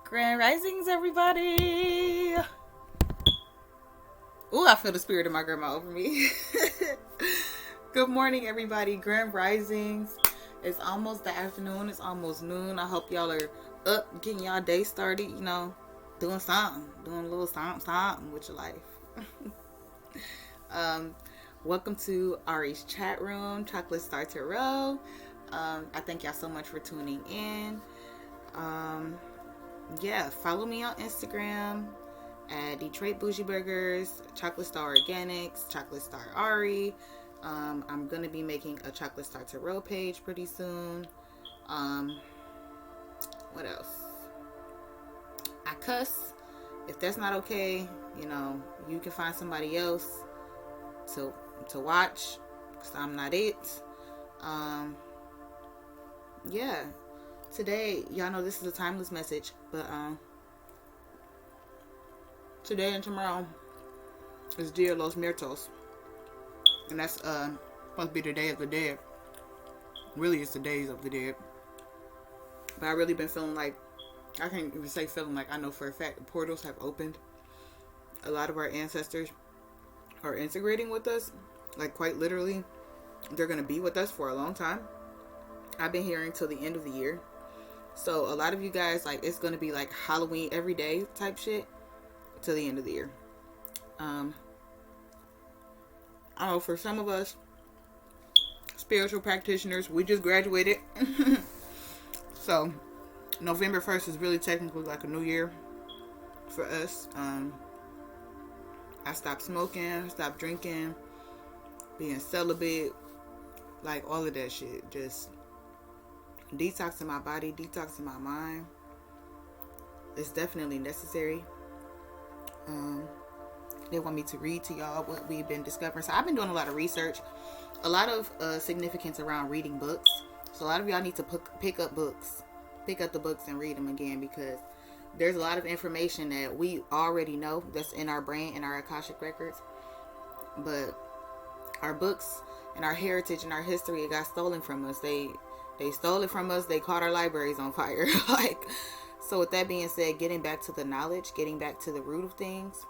Grand Risings, everybody. Ooh, I feel the spirit of my grandma over me. Good morning, everybody. Grand Risings. It's almost the afternoon. It's almost noon. I hope y'all are up, getting y'all day started, doing something. Doing a little something with your life. Welcome to Ari's chat room, Chocolate Star Tarot. I thank y'all so much for tuning in. Follow me on Instagram at Detroit Bougie Burgers, Chocolate Star Organics, Chocolate Star Ari. I'm going to be making a Chocolate Star Tarot page pretty soon. What else? I cuss. If that's not okay, you can find somebody else to watch, because I'm not it. Today, y'all know this is a timeless message, but today and tomorrow is Dia De Los Muertos, and that's supposed to be the Day of the Dead. Really, it's the Days of the Dead, but I really been feeling like, I can't even say feeling like, I know for a fact the portals have opened. A lot of our ancestors are integrating with us, like quite literally. They're going to be with us for a long time. I've been hearing till the end of the year. So a lot of you guys, like, it's going to be like Halloween every day type shit till the end of the year. I know for some of us spiritual practitioners, we just graduated. So November 1st is really technically like a new year for us. I stopped smoking, stopped drinking, being celibate, like all of that shit. Just detoxing my body, detoxing my mind. It's definitely necessary. They want me to read to y'all what we've been discovering. So I've been doing a lot of research, a lot of significance around reading books. So a lot of y'all need to pick up books, pick up the books and read them again, because there's a lot of information that we already know that's in our brain, in our Akashic records, but our books and our heritage and our history, it got stolen from us. They stole it from us. They caught our libraries on fire. So with that being said, getting back to the knowledge, getting back to the root of things,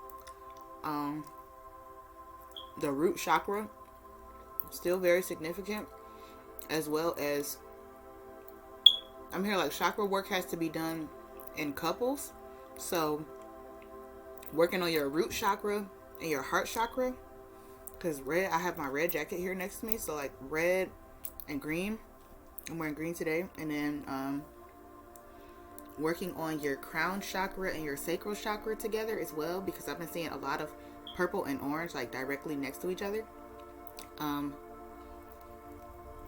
the root chakra, still very significant, as well as, I'm here like chakra work has to be done in couples. So working on your root chakra and your heart chakra, because red, I have my red jacket here next to me, so like red and green, I'm wearing green today. And then working on your crown chakra and your sacral chakra together as well, because I've been seeing a lot of purple and orange like directly next to each other.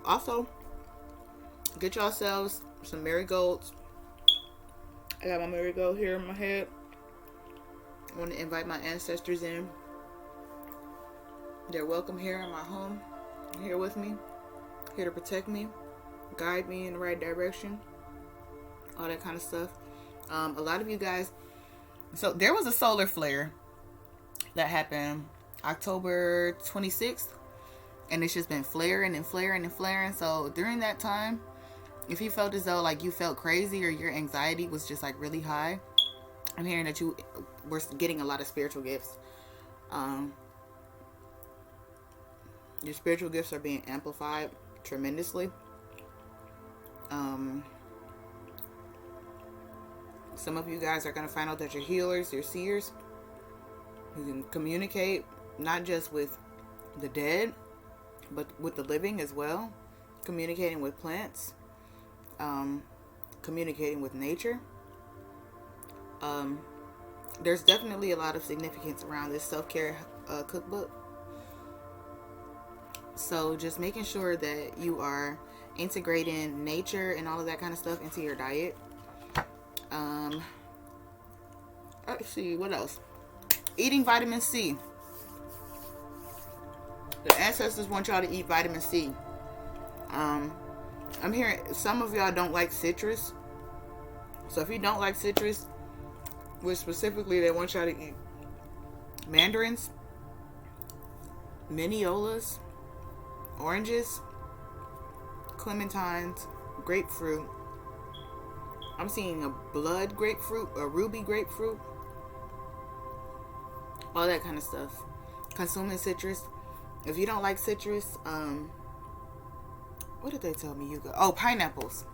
Also, get yourselves some marigolds. I got my marigold here in my head. I want to invite my ancestors in. They're welcome here in my home, here with me, here to protect me, guide me in the right direction, all that kind of stuff. A lot of you guys, so there was a solar flare that happened October 26th, and it's just been flaring and flaring and flaring. So during that time, if you felt as though like you felt crazy or your anxiety was just like really high, I'm hearing that you were getting a lot of spiritual gifts. Your spiritual gifts are being amplified tremendously. Some of you guys are going to find out that you're healers, you're seers. You can communicate not just with the dead, but with the living as well. Communicating with plants. Communicating with nature. There's definitely a lot of significance around this self-care cookbook. So just making sure that you are integrating nature and all of that kind of stuff into your diet. Let's see, what else? Eating vitamin C. The ancestors want y'all to eat vitamin C. I'm hearing some of y'all don't like citrus. So if you don't like citrus, which specifically they want y'all to eat mandarins, miniolas, oranges, clementines, grapefruit, I'm seeing a blood grapefruit, a ruby grapefruit, all that kind of stuff. Consuming citrus. If you don't like citrus, what did they tell me? Pineapples.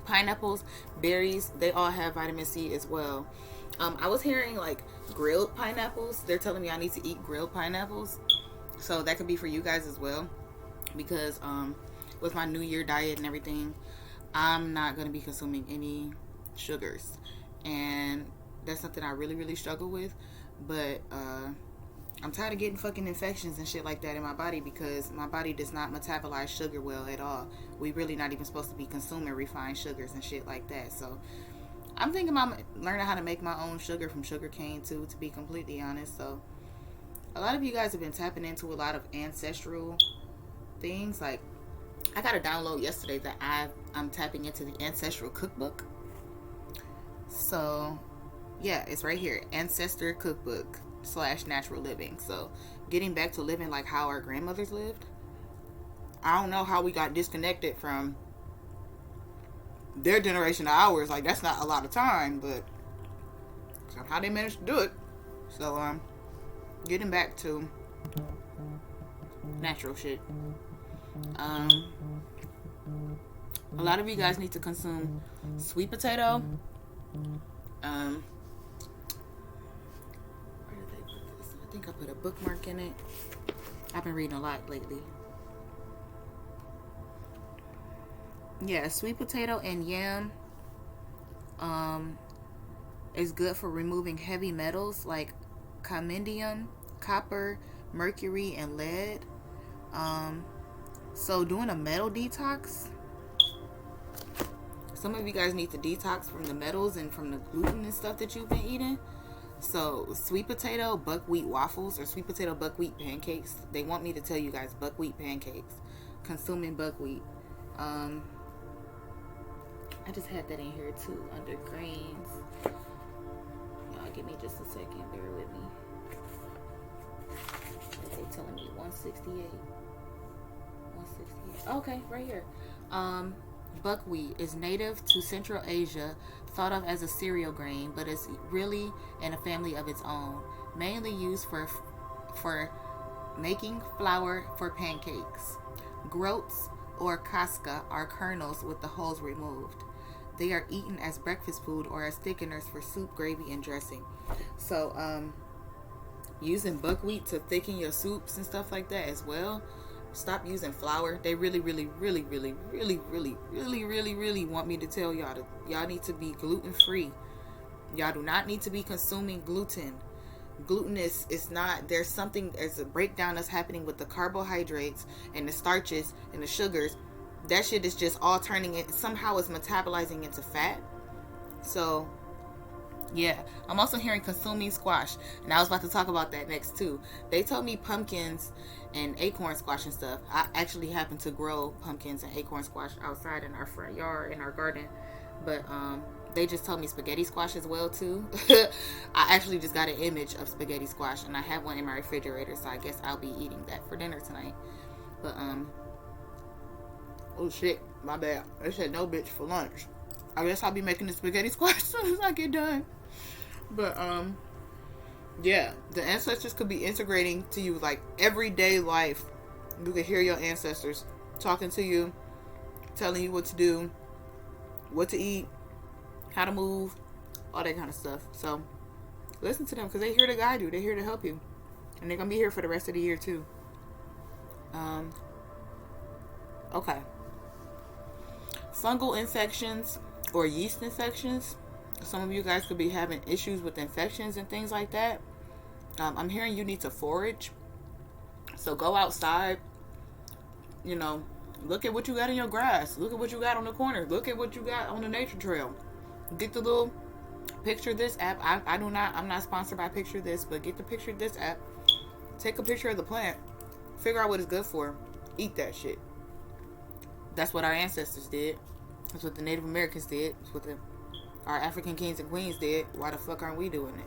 Pineapples, berries, they all have vitamin C as well. I was hearing like grilled pineapples. They're telling me I need to eat grilled pineapples. So that could be for you guys as well. Because with my New Year diet and everything, I'm not going to be consuming any sugars. And that's something I really, really struggle with. But I'm tired of getting fucking infections and shit like that in my body, because my body does not metabolize sugar well at all. We really not even supposed to be consuming refined sugars and shit like that. So I'm thinking about learning how to make my own sugar from sugar cane too, to be completely honest. So a lot of you guys have been tapping into a lot of ancestral things. Like, I got a download yesterday that I'm tapping into the ancestral cookbook. So yeah, it's right here, ancestor cookbook / natural living. So getting back to living like how our grandmothers lived. I don't know how we got disconnected from their generation to ours. Like, that's not a lot of time, but somehow they managed to do it. So getting back to natural shit. A lot of you guys need to consume sweet potato. Where did they put this? I think I put a bookmark in it. I've been reading a lot lately. Yeah, sweet potato and yam is good for removing heavy metals like cadmium, copper, mercury, and lead. So doing a metal detox. Some of you guys need to detox from the metals and from the gluten and stuff that you've been eating. So sweet potato buckwheat waffles or sweet potato buckwheat pancakes. They want me to tell you guys buckwheat pancakes. Consuming buckwheat. I just had that in here too under grains. Y'all give me just a second. Bear with me. They telling me 168. 168. Okay, right here. Buckwheat is native to Central Asia, thought of as a cereal grain, but is really in a family of its own. Mainly used for making flour for pancakes. Groats or casca are kernels with the hulls removed. They are eaten as breakfast food or as thickeners for soup, gravy, and dressing. So, using buckwheat to thicken your soups and stuff like that as well. Stop using flour. They really want me to tell y'all need to be gluten free. Y'all do not need to be consuming gluten. Gluten is not, there's a breakdown that's happening with the carbohydrates and the starches and the sugars. That shit is just all turning it, somehow it's metabolizing into fat. So yeah, I'm also hearing consuming squash, and I was about to talk about that next too. They told me pumpkins and acorn squash and stuff. I actually happen to grow pumpkins and acorn squash outside in our front yard, in our garden. But they just told me spaghetti squash as well too. I actually just got an image of spaghetti squash, and I have one in my refrigerator, so I guess I'll be eating that for dinner tonight. But oh shit, my bad. They said no bitch for lunch. I guess I'll be making the spaghetti squash as soon as I get done. But yeah, the ancestors could be integrating to you like everyday life. You could hear your ancestors talking to you, telling you what to do, what to eat, how to move, all that kind of stuff. So listen to them, because they're here to guide you. They're here to help you, and they're gonna be here for the rest of the year too. Okay. Fungal infections or yeast infections. Some of you guys could be having issues with infections and things like that. I'm hearing you need to forage. So go outside. You know, look at what you got in your grass. Look at what you got on the corner. Look at what you got on the nature trail. Get the little Picture This app. I'm not sponsored by Picture This, but get the Picture This app. Take a picture of the plant. Figure out what it's good for. Eat that shit. That's what our ancestors did. That's what the Native Americans did. That's what our African kings and queens did. Why the fuck aren't we doing it?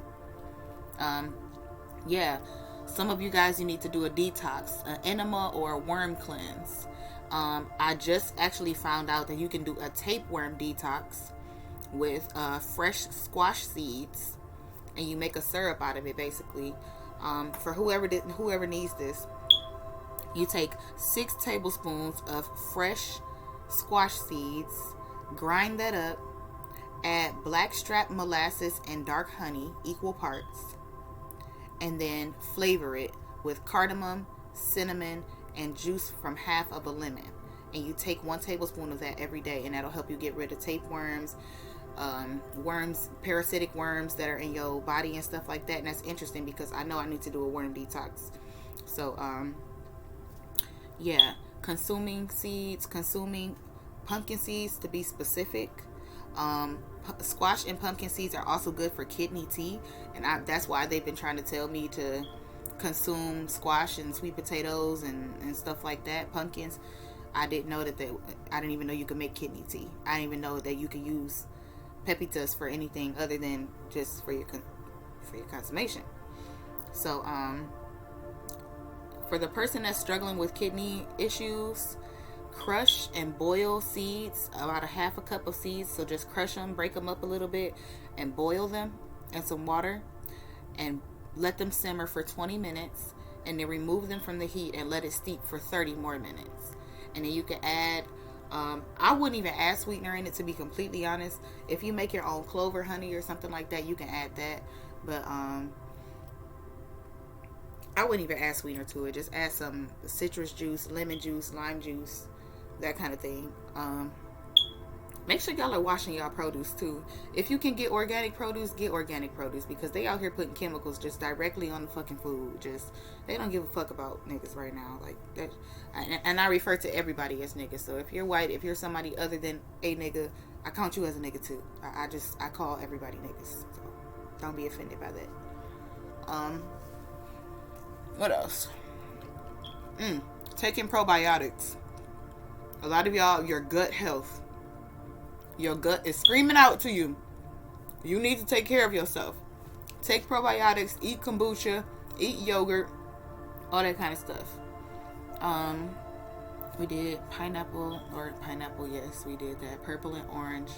Yeah. Some of you guys, you need to do a detox, an enema or a worm cleanse. I just actually found out that you can do a tapeworm detox. with fresh squash seeds, and you make a syrup out of it basically. For whoever needs this, you take 6 tablespoons of fresh squash seeds, grind that up, add blackstrap molasses and dark honey, equal parts, and then flavor it with cardamom, cinnamon, and juice from half of a lemon. And you take 1 tablespoon of that every day, and that'll help you get rid of tapeworms, parasitic worms that are in your body and stuff like that. And that's interesting because I know I need to do a worm detox. So yeah, consuming pumpkin seeds to be specific. Squash and pumpkin seeds are also good for kidney tea, and that's why they've been trying to tell me to consume squash and sweet potatoes and stuff like that. Pumpkins, I didn't know that I didn't even know you could make kidney tea. I didn't even know that you could use pepitas for anything other than just for your consummation. So for the person that's struggling with kidney issues, crush and boil seeds, about a half a cup of seeds. So just crush them, break them up a little bit, and boil them in some water, and let them simmer for 20 minutes, and then remove them from the heat and let it steep for 30 more minutes. And then you can add I wouldn't even add sweetener in it, to be completely honest. If you make your own clover honey or something like that, you can add that, but I wouldn't even add sweetener to it. Just add some citrus juice, lemon juice, lime juice, that kind of thing. Make sure y'all are washing y'all produce too. If you can get organic produce, because they out here putting chemicals just directly on the fucking food. Just, they don't give a fuck about niggas right now, like that. And I refer to everybody as niggas. So if you're white, if you're somebody other than a nigga, I count you as a nigga too. I call everybody niggas. So don't be offended by that. What else? Taking probiotics. A lot of y'all, your gut health. Your gut is screaming out to you. You need to take care of yourself. Take probiotics, eat kombucha, eat yogurt, all that kind of stuff. We did pineapple, yes, we did that. Purple and orange.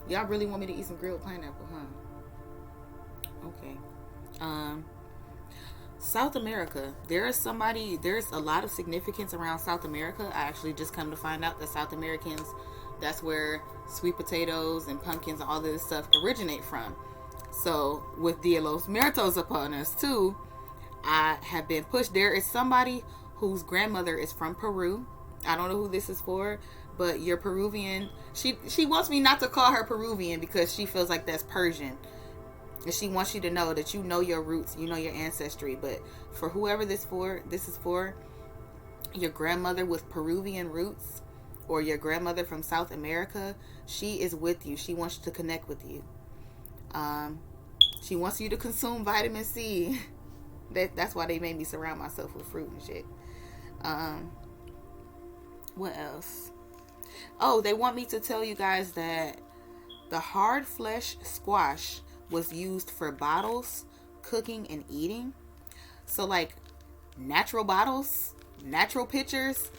Y'all really want me to eat some grilled pineapple, huh? Okay. South America. There's a lot of significance around South America. I actually just come to find out that South Americans, that's where sweet potatoes and pumpkins and all this stuff originate from. So with Dia De Los Muertos upon us too, I have been pushed. There is somebody whose grandmother is from Peru. I don't know who this is for, but you're Peruvian. She wants me not to call her Peruvian because she feels like that's Persian. And she wants you to know that you know your roots, you know your ancestry. But for whoever this is for your grandmother with Peruvian roots, or your grandmother from South America. She is with you. She wants to connect with you. She wants you to consume vitamin C. That's why they made me surround myself with fruit and shit. What else? Oh, they want me to tell you guys that the hard flesh squash was used for bottles, cooking, and eating. So like natural bottles, natural pitchers,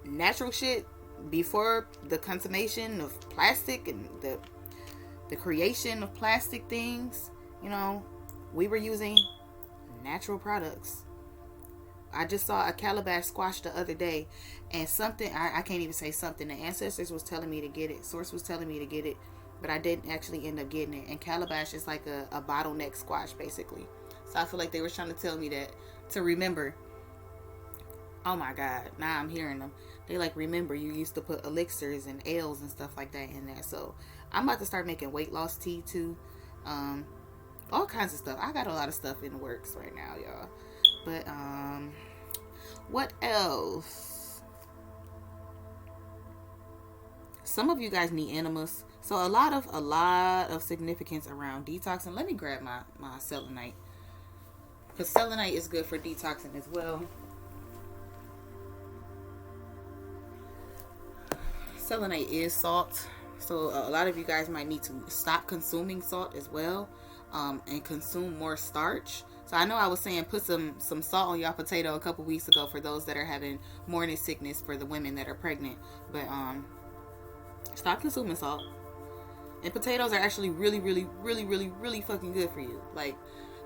natural shit. Before the consummation of plastic and the creation of plastic things, you know, we were using natural products. I just saw a calabash squash the other day, and something, I can't even say something, the ancestors was telling me to get it, source was telling me to get it, but I didn't actually end up getting it. And calabash is like a bottleneck squash basically. So I feel like they were trying to tell me that to remember. Oh my God, now I'm hearing them. They like, remember, you used to put elixirs and ales and stuff like that in there. So I'm about to start making weight loss tea too. All kinds of stuff. I got a lot of stuff in the works right now, y'all. But what else? Some of you guys need enemas. So a lot of significance around detoxing. Let me grab my selenite, because selenite is good for detoxing as well. Selenite is salt, so a lot of you guys might need to stop consuming salt as well, and consume more starch. So I know I was saying put some salt on your potato a couple weeks ago for those that are having morning sickness, for the women that are pregnant. But stop consuming salt. And potatoes are actually really, really, really, really, really fucking good for you. Like,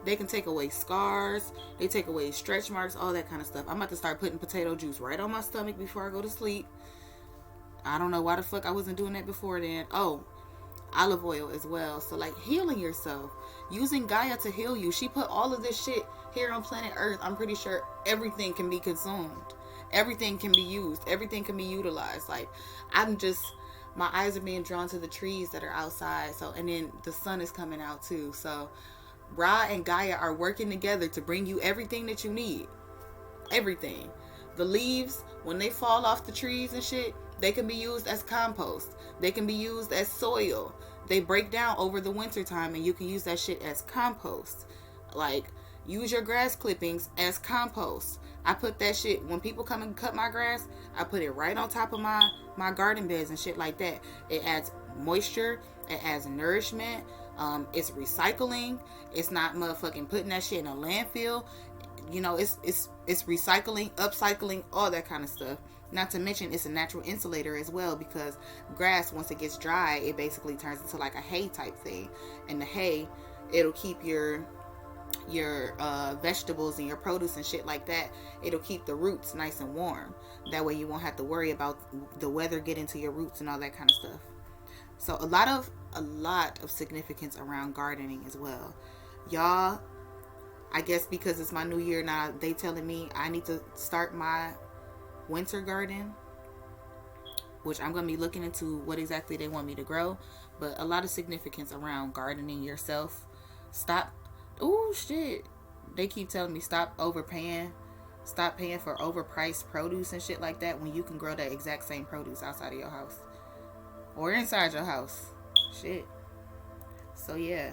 they can take away scars. They take away stretch marks, all that kind of stuff. I'm about to start putting potato juice right on my stomach before I go to sleep. I don't know why the fuck I wasn't doing that before then. Oh, olive oil as well. So, like, healing yourself. Using Gaia to heal you. She put all of this shit here on planet Earth. I'm pretty sure everything can be consumed. Everything can be used. Everything can be utilized. Like, my eyes are being drawn to the trees that are outside. So, and then the sun is coming out too. So, Ra and Gaia are working together to bring you everything that you need. Everything. The leaves, when they fall off the trees and shit, they can be used as compost. They can be used as soil. They break down over the winter time, and you can use that shit as compost. Like, use your grass clippings as compost. I put that shit, when people come and cut my grass, I put it right on top of my garden beds and shit like that. It adds moisture. It adds nourishment. It's recycling. It's not motherfucking putting that shit in a landfill. You know, it's recycling, upcycling, all that kind of stuff. Not to mention, it's a natural insulator as well, because grass, once it gets dry, it basically turns into like a hay type thing. And the hay, it'll keep your vegetables and your produce and shit like that. It'll keep the roots nice and warm. That way you won't have to worry about the weather getting to your roots and all that kind of stuff. So a lot of significance around gardening as well. Y'all, I guess because it's my new year now, they telling me I need to start my winter garden, which I'm going to be looking into what exactly they want me to grow. But a lot of significance around gardening yourself. Oh shit. They keep telling me stop overpaying. Stop paying for overpriced produce and shit like that when you can grow that exact same produce outside of your house. Or inside your house. Shit. So yeah.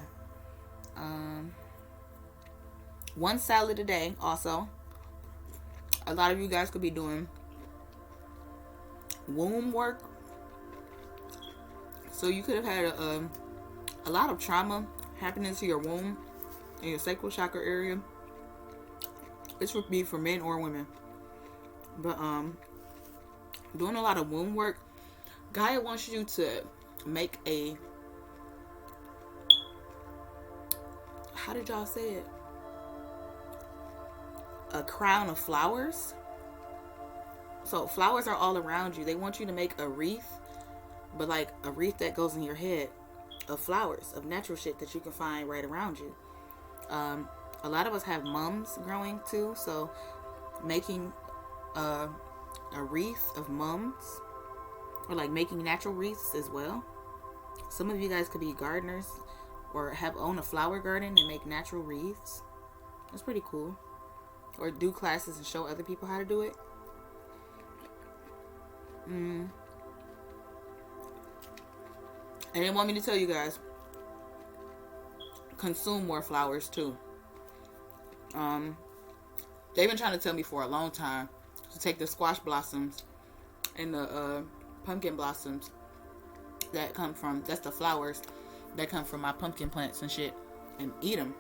One salad a day also. A lot of you guys could be doing womb work. So you could have had a lot of trauma happening to your womb and your sacral chakra area. This would be for men or women. But doing a lot of womb work, Gaia wants you to make a, how did y'all say it? A crown of flowers. So flowers are all around you. They want you to make a wreath, but like a wreath that goes in your head of flowers, of natural shit that you can find right around you. A lot of us have mums growing too, so making a wreath of mums, or like making natural wreaths as well. Some of you guys could be gardeners or own a flower garden and make natural wreaths. That's pretty cool. Or do classes and show other people how to do it. And they want me to tell you guys, consume more flowers too. They've been trying to tell me for a long time to take the squash blossoms and the pumpkin blossoms that come from, that's the flowers that come from my pumpkin plants and shit, and eat them.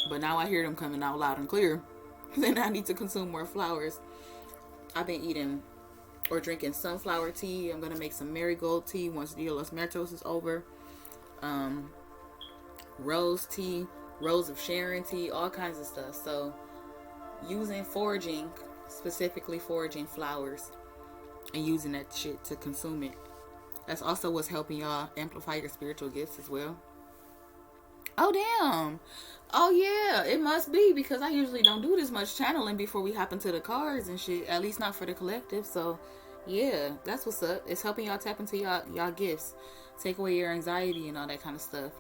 But now I hear them coming out loud and clear. Then I need to consume more flowers. I've been eating or drinking sunflower tea. I'm going to make some marigold tea once Dia De Los Muertos is over. Rose tea, Rose of Sharon tea, all kinds of stuff. So specifically foraging flowers and using that shit to consume it. That's also what's helping y'all amplify your spiritual gifts as well. Oh, damn. Oh, yeah. It must be, because I usually don't do this much channeling before we hop into the cards and shit. At least not for the collective. So, yeah. That's what's up. It's helping y'all tap into y'all gifts. Take away your anxiety and all that kind of stuff.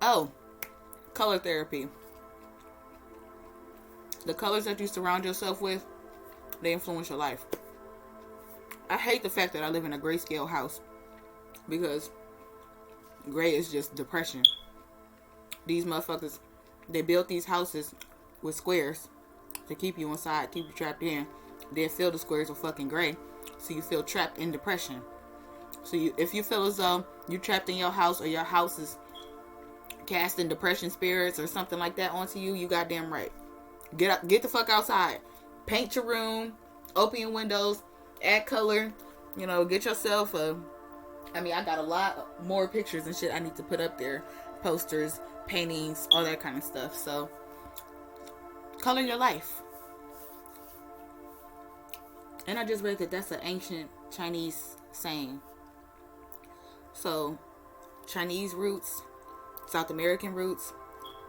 Oh. Color therapy. The colors that you surround yourself with, they influence your life. I hate the fact that I live in a grayscale house, because gray is just depression. These motherfuckers, they built these houses with squares to keep you inside, keep you trapped in. Then fill the squares with fucking gray, so you feel trapped in depression. So if you feel as though you're trapped in your house, or your house is casting depression spirits or something like that onto you, you goddamn right. Get the fuck outside. paint your room, open your windows, add color, you know, get yourself I got a lot more pictures and shit I need to put up there. Posters, paintings, all that kind of stuff. So, color your life. And I just read that that's an ancient Chinese saying. So, Chinese roots, South American roots,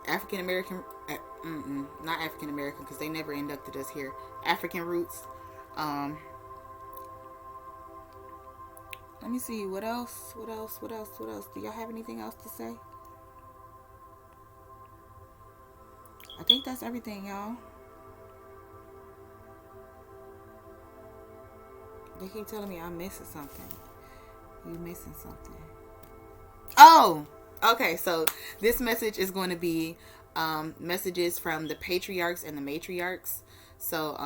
African American, not African American because they never inducted us here. African roots. Let me see. What else? Do y'all have anything else to say? I think that's everything, y'all. They keep telling me I'm missing something. You missing something. Oh! Okay, so this message is going to be messages from the patriarchs and the matriarchs. So,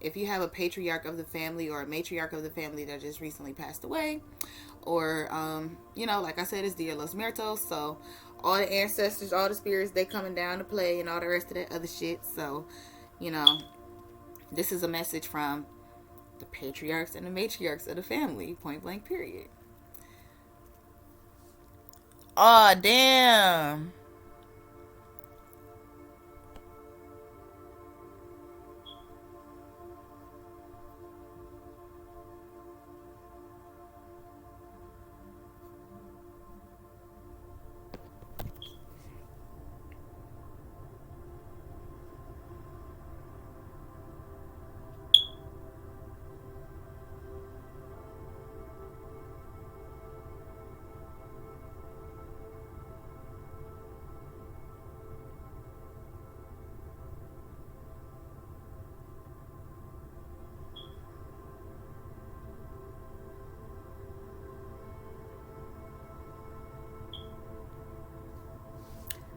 if you have a patriarch of the family or a matriarch of the family that just recently passed away, or, like I said, it's Dia De Los Muertos, so all the ancestors, all the spirits, they coming down to play and all the rest of that other shit. So, this is a message from the patriarchs and the matriarchs of the family, point blank, period. Oh, damn.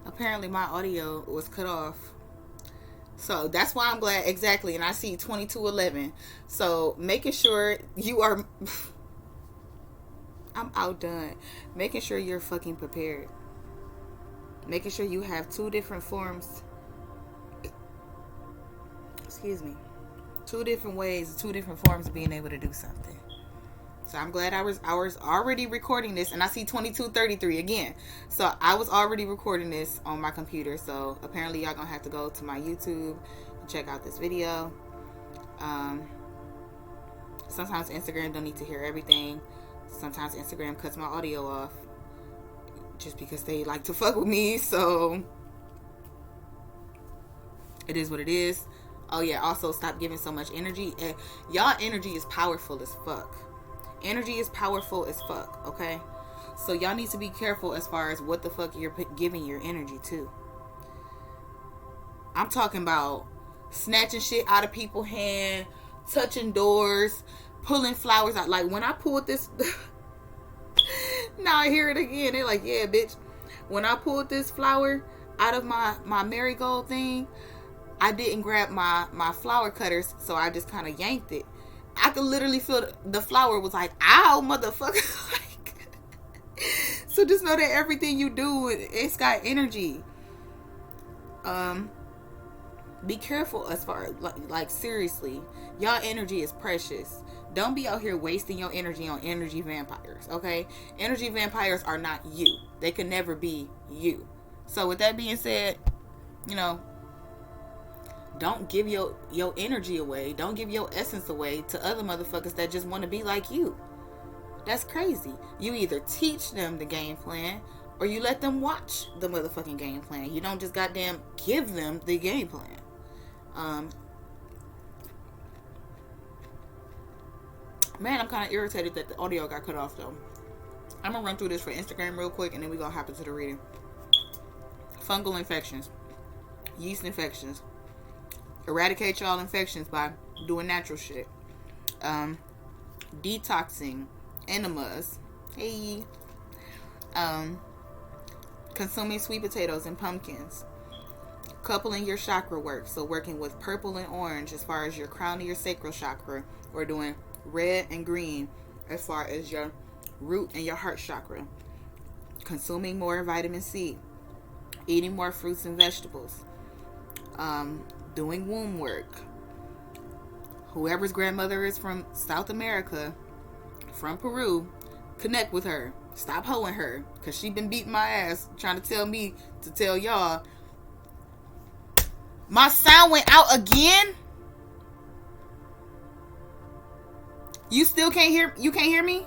Apparently my audio was cut off. So that's why I'm glad. Exactly. And I see 2211. So making sure you are... I'm outdone. Making sure you're fucking prepared. Making sure you have two different forms. Excuse me. Two different ways, two different forms of being able to do something. So I'm glad I was already recording this, and I see 2233 again. So I was already recording this on my computer. So apparently y'all gonna have to go to my YouTube and check out this video. Sometimes Instagram don't need to hear everything. Sometimes Instagram cuts my audio off just because they like to fuck with me. So it is what it is. Oh yeah, also stop giving so much energy. Y'all energy is powerful as fuck. Energy is powerful as fuck, okay? So y'all need to be careful as far as what the fuck you're giving your energy to. I'm talking about snatching shit out of people's hand, touching doors, pulling flowers out. Like when I pulled this... Now I hear it again. They're like, yeah, bitch. When I pulled this flower out of my marigold thing, I didn't grab my flower cutters, so I just kind of yanked it. I could literally feel the flower was like, ow, motherfucker. Like, so just know that everything you do, it's got energy. Be careful as far as, like seriously, y'all energy is precious. Don't be out here wasting your energy on energy vampires, okay? Energy vampires are not you. They can never be you. So with that being said, don't give your energy away. Don't give your essence away to other motherfuckers that just want to be like you. That's crazy. You either teach them the game plan or you let them watch the motherfucking game plan. You don't just goddamn give them the game plan. Man, I'm kind of irritated that the audio got cut off though. I'm going to run through this for Instagram real quick and then we're going to hop into the reading. Fungal infections. Yeast infections. Eradicate y'all infections by doing natural shit. Detoxing. Enemas. Hey. Consuming sweet potatoes and pumpkins. Coupling your chakra work. So working with purple and orange as far as your crown of your sacral chakra. Or doing red and green as far as your root and your heart chakra. Consuming more vitamin C. Eating more fruits and vegetables. Doing womb work. whoever's grandmother is from South America, from Peru, connect with her. Stop hoeing her, because she been beating my ass trying to tell me to tell y'all. My sound went out again? You still can't hear? You can't hear me?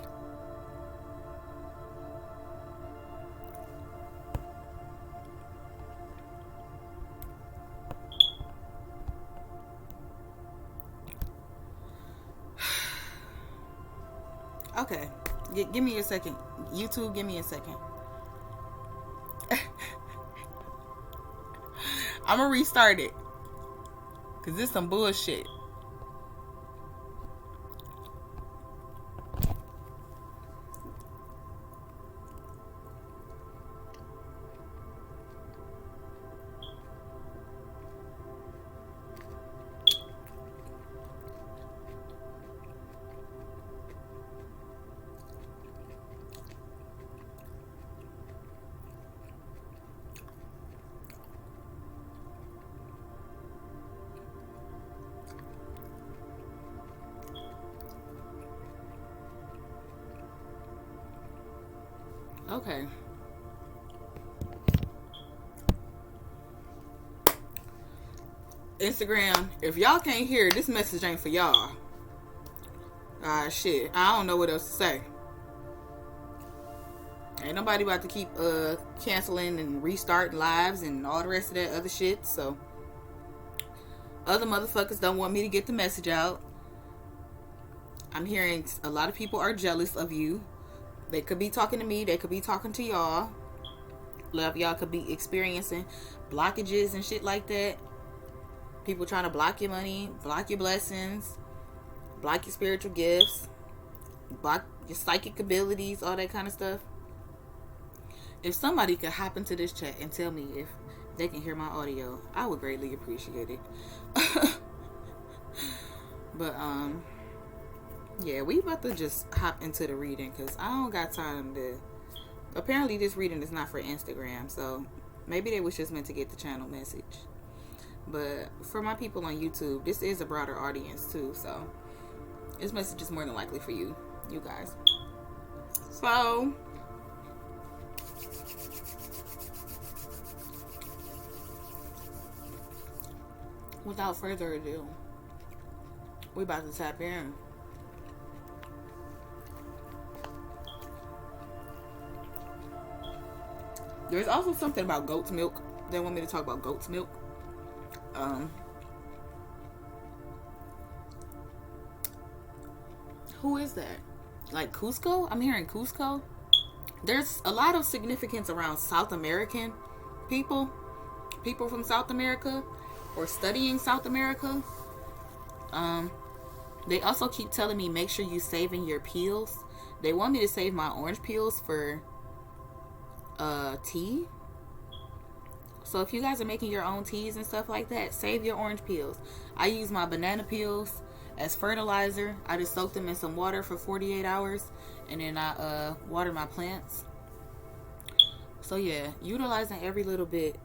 Okay. Give me a second. YouTube, give me a second. I'm gonna restart it, because this is some bullshit. Okay. Instagram, if y'all can't hear, this message ain't for y'all. Shit. I don't know what else to say. Ain't nobody about to keep canceling and restarting lives and all the rest of that other shit. So other motherfuckers don't want me to get the message out. I'm hearing a lot of people are jealous of you. They could be talking to me. They could be talking to y'all. A lot of y'all could be experiencing blockages and shit like that. People trying to block your money, block your blessings, block your spiritual gifts, block your psychic abilities, all that kind of stuff. If somebody could hop into this chat and tell me if they can hear my audio, I would greatly appreciate it. But yeah, we about to just hop into the reading, because I don't got time to. Apparently this reading is not for Instagram, so maybe they was just meant to get the channel message. But for my people on YouTube, this is a broader audience too, so this message is more than likely for you guys. So without further ado, we about to tap in. There's also something about goat's milk. They want me to talk about goat's milk. Who is that? Like Cusco? I'm hearing Cusco. There's a lot of significance around South American people from South America, or studying South America. They also keep telling me make sure you saving your peels. They want me to save my orange peels for tea. So if you guys are making your own teas and stuff like that, save your orange peels. I use my banana peels as fertilizer. I just soak them in some water for 48 hours, and then I water my plants. So yeah, utilizing every little bit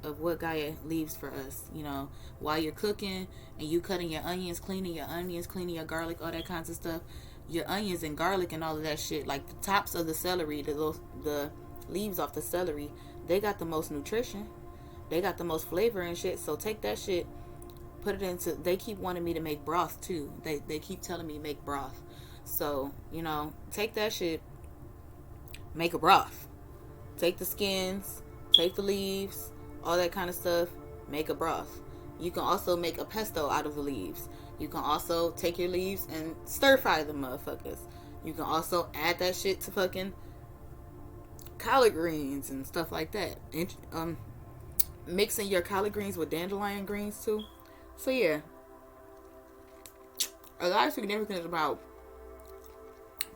of what Gaia leaves for us, you know, while you're cooking and you cutting your onions, cleaning your garlic, all that kinds of stuff. Your onions and garlic and all of that shit, like the tops of the celery, the leaves off the celery, they got the most nutrition, they got the most flavor and shit. So take that shit, put it into, they keep wanting me to make broth too. They keep telling me make broth. So, you know, take that shit, make a broth. Take the skins, take the leaves, all that kind of stuff, make a broth. You can also make a pesto out of the leaves. You can also take your leaves and stir fry the motherfuckers. You can also add that shit to fucking collard greens and stuff like that. And, mixing your collard greens with dandelion greens too. So yeah, a lot of significance about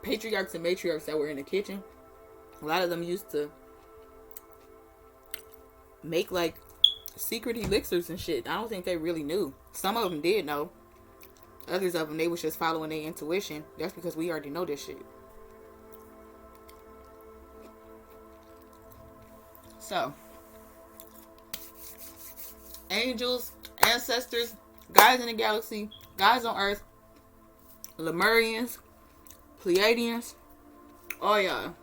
patriarchs and matriarchs that were in the kitchen. A lot of them used to make like secret elixirs and shit. I don't think they really knew. Some of them did know. Others of them, they was just following their intuition. That's because we already know this shit. So, angels, ancestors, guides in the galaxy, Guys on Earth, Lemurians, Pleiadians, all y'all.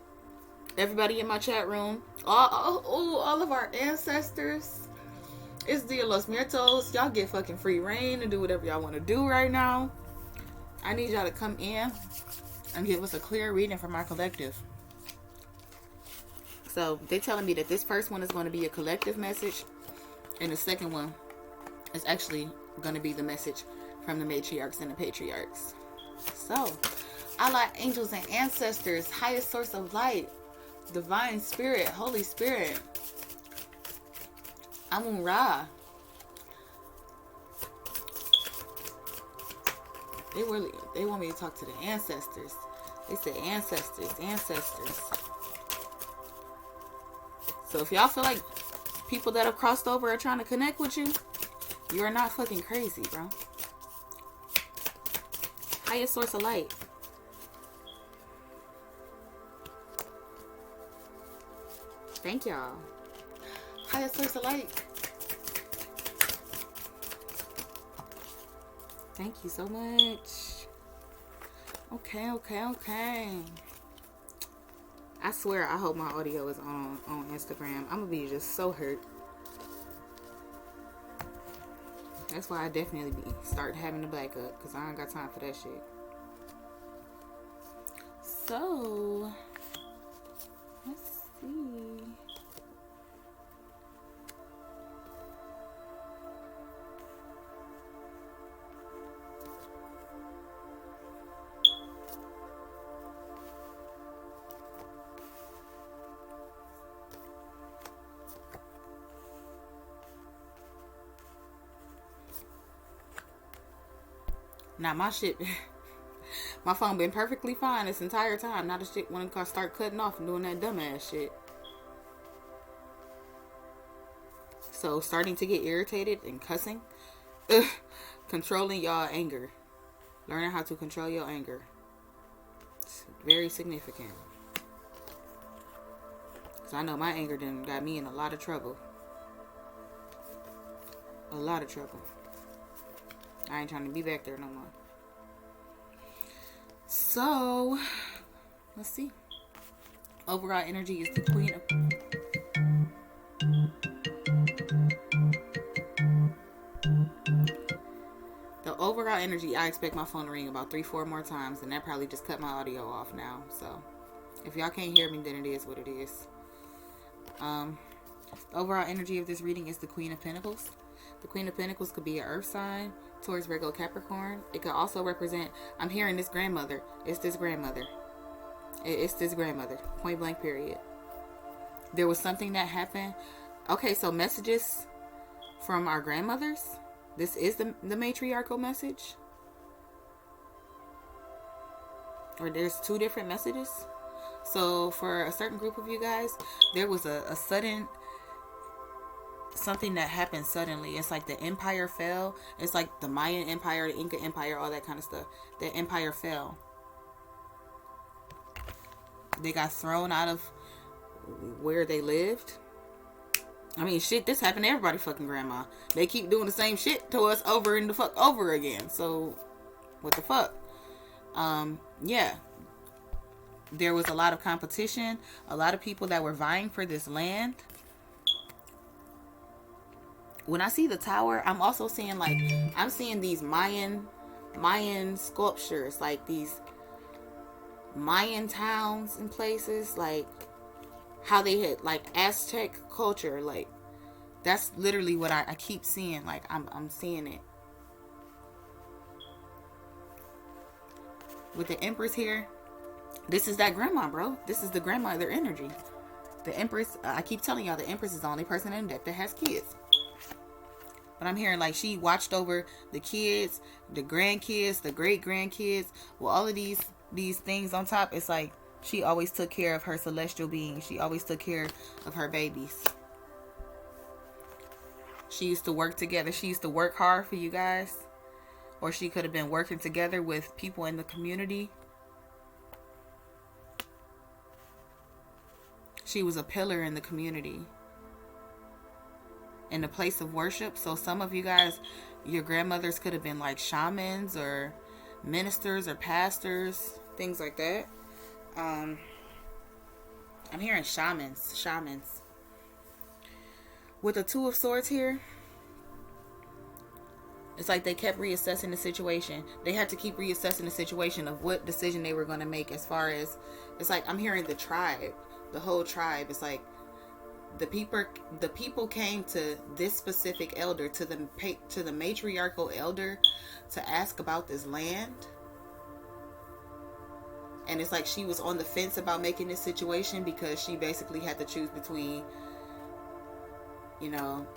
Everybody in my chat room, all of our ancestors. It's Dia De Los Muertos. Y'all get fucking free reign and do whatever y'all want to do right now. I need y'all to come in and give us a clear reading from our collective. So they're telling me that this first one is going to be a collective message, and the second one is actually going to be the message from the matriarchs and the patriarchs. So, allied angels and ancestors, highest source of light, divine spirit, Holy Spirit, Amun Ra. They want me to talk to the ancestors. They said ancestors. So if y'all feel like people that have crossed over are trying to connect with you, you are not fucking crazy, bro. Highest source of light. Thank y'all. Highest source of light. Thank you so much. Okay. I swear, I hope my audio is on Instagram. I'm gonna be just so hurt. That's why I definitely start having to back up, because I ain't got time for that shit. So, let's see. Now my shit, my phone been perfectly fine this entire time. Now the shit when it start cutting off and doing that dumbass shit. So starting to get irritated and cussing. Controlling y'all anger. Learning how to control your anger. It's very significant. Cause I know my anger done got me in a lot of trouble. A lot of trouble. I ain't trying to be back there no more. So, let's see. Overall energy is the Queen of... The overall energy, I expect my phone to ring about 3-4 more times, and that probably just cut my audio off now. So, if y'all can't hear me, then it is what it is. The overall energy of this reading is the Queen of Pentacles. The Queen of Pentacles could be an earth sign, Taurus, Virgo, Capricorn. It could also represent, I'm hearing this grandmother. It's this grandmother. It's this grandmother. Point blank period. There was something that happened. Okay, so messages from our grandmothers. This is the matriarchal message. Or there's 2 different messages. So for a certain group of you guys, there was a sudden... something that happened suddenly. It's like the empire fell. It's like the Mayan Empire, the Inca Empire, all that kind of stuff. The empire fell. They got thrown out of where they lived. I mean, shit, this happened to everybody fucking grandma. They keep doing the same shit to us over and the fuck over again. So, what the fuck? Yeah. There was a lot of competition. A lot of people that were vying for this land. When I see the tower, I'm also seeing like, I'm seeing these Mayan sculptures, like these Mayan towns and places, like how they had like Aztec culture, like that's literally what I keep seeing. Like I'm seeing it. With the Empress here, this is that grandma, bro. This is the grandmother energy. The Empress, I keep telling y'all, the Empress is the only person in the deck that has kids. But I'm hearing like she watched over the kids, the grandkids, the great grandkids. Well, all of these things on top, it's like she always took care of her celestial beings. She always took care of her babies. She used to work together. She used to work hard for you guys. Or she could have been working together with people in the community. She was a pillar in the community. In the place of worship. So some of you guys, Your grandmothers could have been like shamans or ministers or pastors, things like that. I'm hearing shamans. With the Two of Swords here, it's like they kept reassessing the situation. They had to keep reassessing the situation of what decision they were going to make as far as, it's like I'm hearing the tribe, the whole tribe. It's like the people came to this specific elder, to the matriarchal elder, to ask about this land. And it's like she was on the fence about making this situation because she basically had to choose between, you know,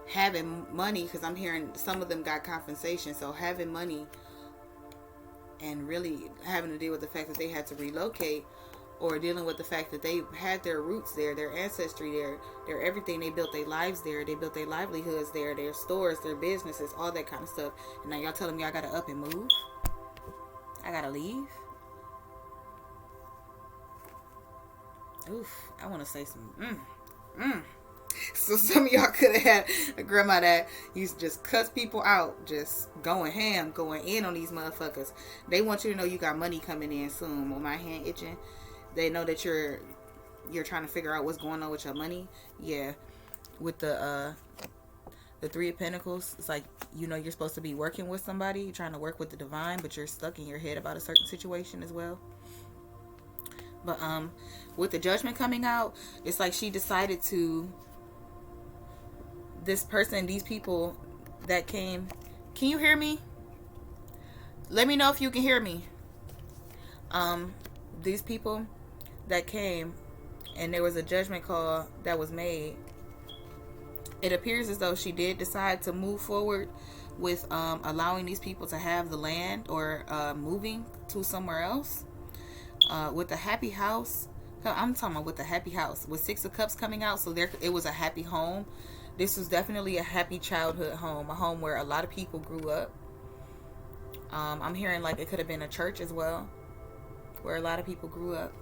having money, because I'm hearing some of them got compensation, so having money and really having to deal with the fact that they had to relocate, or dealing with the fact that they had their roots there, their ancestry there, their everything. They built their lives there, they built their livelihoods there, their stores, their businesses, all that kind of stuff. And now y'all telling me I gotta up and move? I gotta leave? Oof, I want to say some So some of y'all could have had a grandma that used to just cuss people out, just going ham, going in on these motherfuckers. They want you to know you got money coming in soon. With my hand itching, they know that you're trying to figure out what's going on with your money. Yeah, with the Three of Pentacles, it's like, you know, you're supposed to be working with somebody, you're trying to work with the divine, but you're stuck in your head about a certain situation as well. But with the Judgment coming out, it's like she decided to, this person, these people that came, can you hear me? Let me know if you can hear me. These people that came, and there was a judgment call that was made. It appears as though she did decide to move forward with allowing these people to have the land, or moving to somewhere else. With the happy house, I'm talking about with the happy house, with Six of Cups coming out, so there it was a happy home. This was definitely a happy childhood home, a home where a lot of people grew up. I'm hearing like it could have been a church as well, where a lot of people grew up.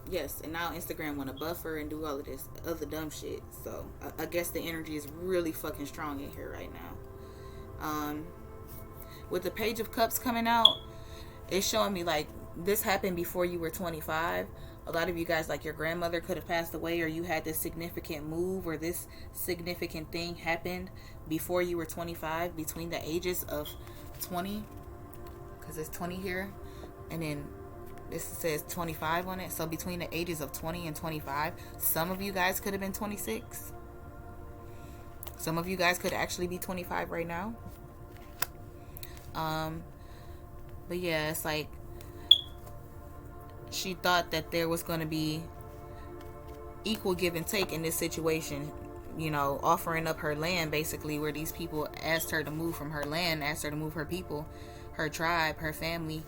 Yes, and now Instagram want to buffer and do all of this other dumb shit. So I guess the energy is really fucking strong in here right now. With the Page of Cups coming out, it's showing me like this happened before you were 25. A lot of you guys, like your grandmother could have passed away, or you had this significant move, or this significant thing happened before you were 25, between the ages of 20, because it's 20 here, and then this says 25 on it. So between the ages of 20 and 25, some of you guys could have been 26. Some of you guys could actually be 25 right now. But yeah, it's like she thought that there was going to be equal give and take in this situation, you know, offering up her land basically, where these people asked her to move from her land, asked her to move her people, her tribe, her family,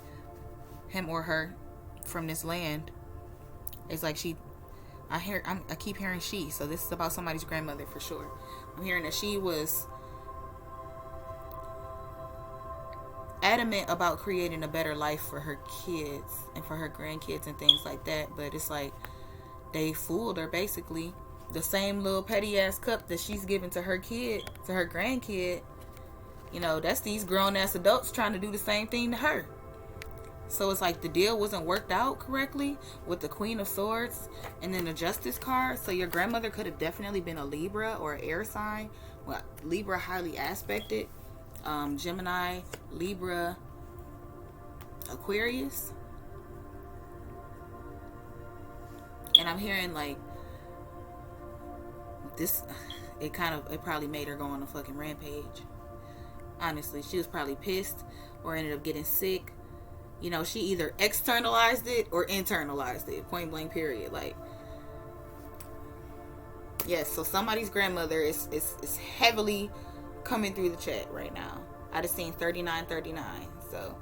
him or her, from this land. It's like I keep hearing she, so this is about somebody's grandmother for sure. I'm hearing that she was adamant about creating a better life for her kids and for her grandkids and things like that, but it's like they fooled her basically. The same little petty ass cup that she's giving to her kid, to her grandkid, you know, that's these grown ass adults trying to do the same thing to her. So it's like the deal wasn't worked out correctly with the Queen of Swords and then the Justice card. So your grandmother could have definitely been a Libra or an air sign. Well, Libra highly aspected. Gemini, Libra, Aquarius. And I'm hearing like this, it probably made her go on a fucking rampage. Honestly, she was probably pissed or ended up getting sick. You know, she either externalized it or internalized it. Point blank period. Like, yes, so somebody's grandmother is heavily coming through the chat right now. I just seen 3939. So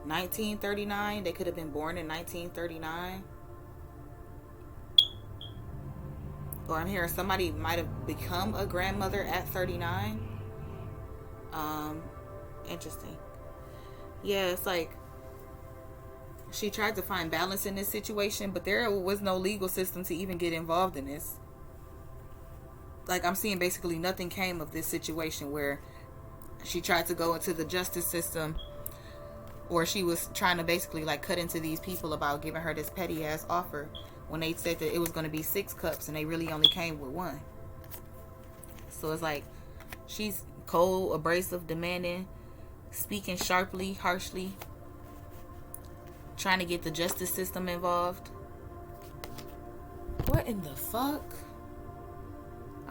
1939, they could have been born in 1939. Or I'm hearing somebody might have become a grandmother at 39. Interesting. Yeah, it's like she tried to find balance in this situation, but there was no legal system to even get involved in this. Like, I'm seeing basically nothing came of this situation where she tried to go into the justice system, or she was trying to basically like cut into these people about giving her this petty ass offer when they said that it was going to be 6 cups and they really only came with 1. So it's like she's cold, abrasive, demanding, speaking sharply, harshly, trying to get the justice system involved. What in the fuck?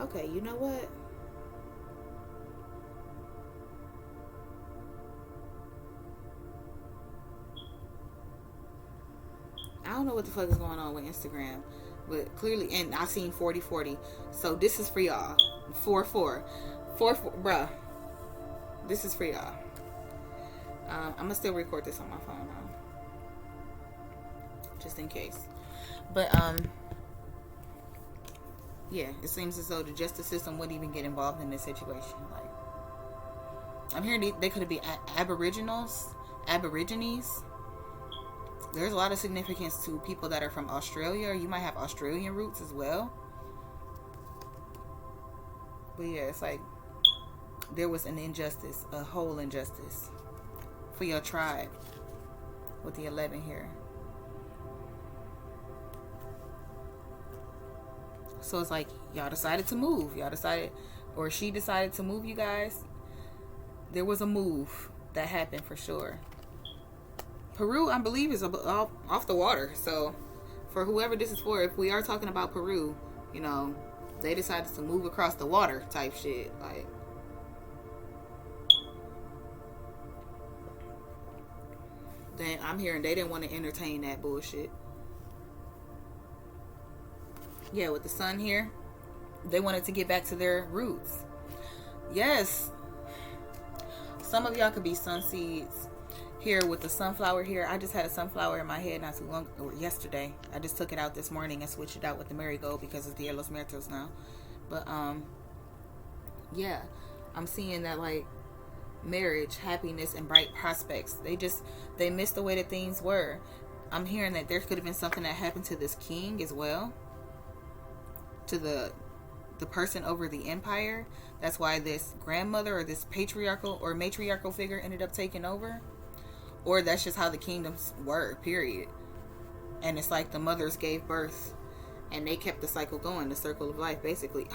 Okay, you know what? I don't know what the fuck is going on with Instagram, but clearly, and I seen 4040. So this is for y'all. 44, bruh. This is for y'all. I'm gonna still record this on my phone now, just in case. But yeah, it seems as though the justice system wouldn't even get involved in this situation. Like, I'm hearing they could be aborigines. There's a lot of significance to people that are from Australia, or you might have Australian roots as well. But yeah, it's like there was an injustice, a whole injustice for your tribe with the 11 here. So it's like y'all decided to move. Or she decided to move, you guys. There was a move that happened for sure. Peru, I believe, is off the water. So for whoever this is for, if we are talking about Peru, you know, they decided to move across the water type shit. Like, then I'm hearing they didn't want to entertain that bullshit. Yeah, with the sun here, they wanted to get back to their roots. Yes, some of y'all could be sun seeds. Here with the sunflower here, I just had a sunflower in my head not too long, or yesterday. I just took it out this morning and switched it out with the marigold because it's Dia De Los Muertos now. But yeah, I'm seeing that like marriage, happiness, and bright prospects. They missed the way that things were. I'm hearing that there could have been something that happened to this king as well, to the person over the empire. That's why this grandmother or this patriarchal or matriarchal figure ended up taking over. Or that's just how the kingdoms were, period. And it's like the mothers gave birth and they kept the cycle going, the circle of life, basically.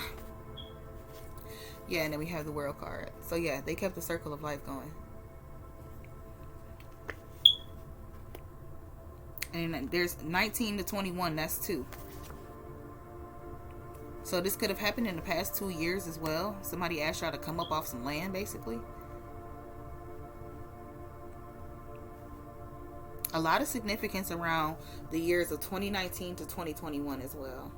Yeah, and then we have the world card. So yeah, they kept the circle of life going. And there's 19 to 21, that's 2. So this could have happened in the past 2 years as well. Somebody asked y'all to come up off some land, basically. A lot of significance around the years of 2019 to 2021 as well.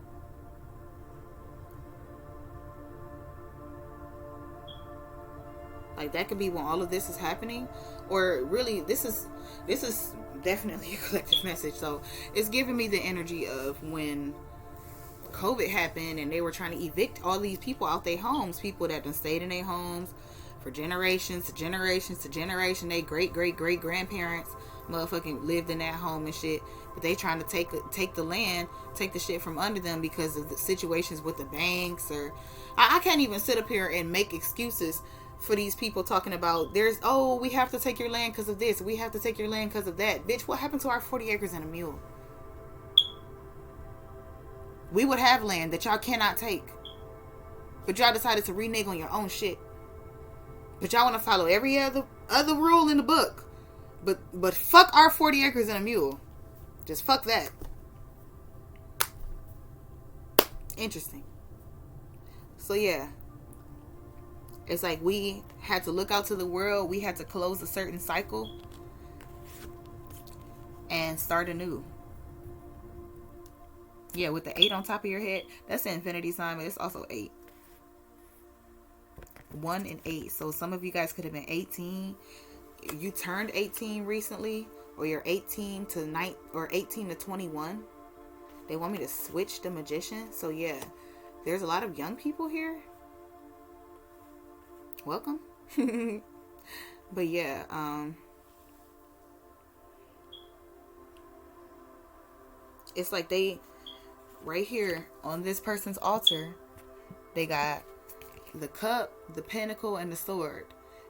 Like, that could be when all of this is happening, or really this is definitely a collective message. So it's giving me the energy of when COVID happened and they were trying to evict all these people out their homes, people that done stayed in their homes for generations to generations to generation. They great grandparents motherfucking lived in that home and shit, but they trying to take the land, take the shit from under them because of the situations with the banks. Or I can't even sit up here and make excuses for these people talking about we have to take your land because of this, we have to take your land because of that. Bitch, what happened to our 40 acres and a mule? We would have land that y'all cannot take, but y'all decided to renege on your own shit. But y'all want to follow every other rule in the book. But fuck our 40 acres and a mule. Just fuck that. Interesting. So yeah. It's like we had to look out to the world. We had to close a certain cycle and start anew. Yeah, with the 8 on top of your head, that's the infinity sign, but it's also 8. 1 and 8. So some of you guys could have been 18. You turned 18 recently, or you're 18 to 9 or 18 to 21. They want me to switch the magician. So yeah, there's a lot of young people here. Welcome. But yeah, It's like they, right here on this person's altar, they got the cup, the pentacle, and the sword.